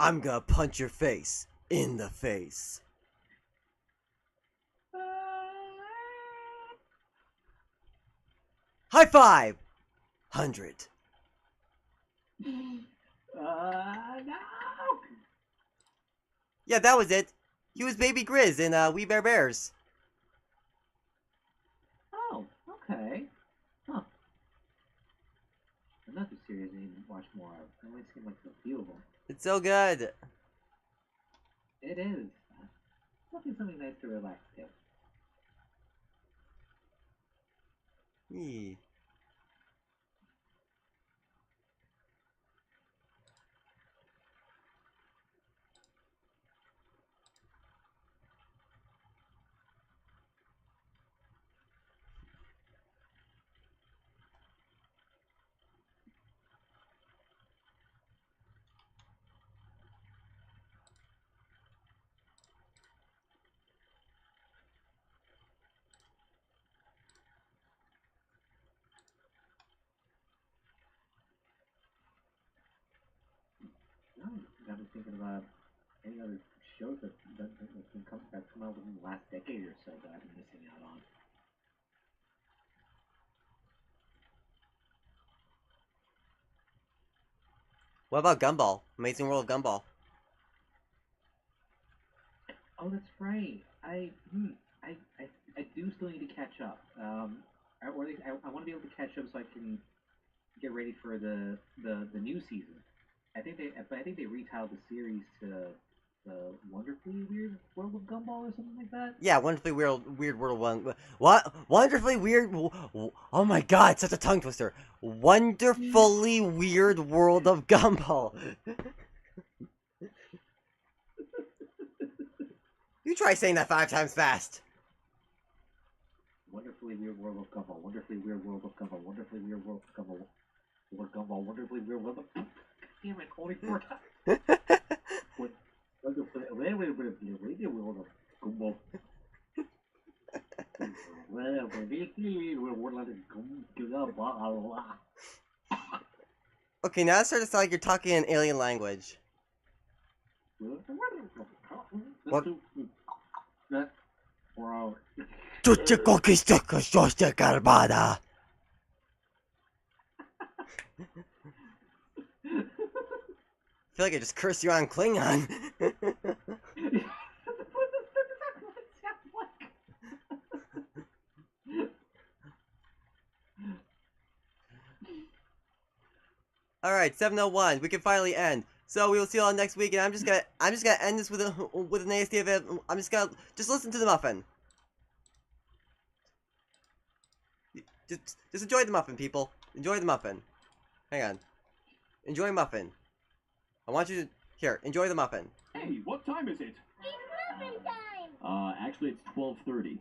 I'm gonna punch your face. In the face. High five! 100. No! Yeah, that was it. He was Baby Grizz in We Bare Bears. Oh, okay. Huh. Another series I need to watch more of. It only seemed like a few of them. It's so good. It is. Nothing's something nice to relax to. Yee. I've been thinking about any other shows that's come out within the last decade or so that I've been missing out on. What about Gumball? Amazing World of Gumball. Oh, that's right. I do still need to catch up. Or at least I want to be able to catch up so I can get ready for the new season. I think they retitled the series to the Wonderfully Weird World of Gumball or something like that. Yeah, Wonderfully Weird World One. What? Wonderfully Weird. Oh my god, such a tongue twister. Wonderfully Weird World of Gumball. You try saying that 5 times fast. Wonderfully Weird World of Gumball. Wonderfully Weird World of Gumball. Wonderfully Weird World of Gumball. Gumball. Wonderfully Weird World of. Damn it! Only 4 times. Wonderfully World of Gumball. Okay, now it's starting to sound like you're talking in alien language. What? Tutti conquistacos soste carbada. I feel like I just cursed you on Klingon. Alright, 7:01. We can finally end. So we will see you all next week, and I'm just gonna end this with an ASD event. I'm just gonna listen to the muffin. Just enjoy the muffin, people. Enjoy the muffin. Hang on. Enjoy muffin. I want you to enjoy the muffin. Hey, what time is it? It's muffin time! Actually it's 12:30.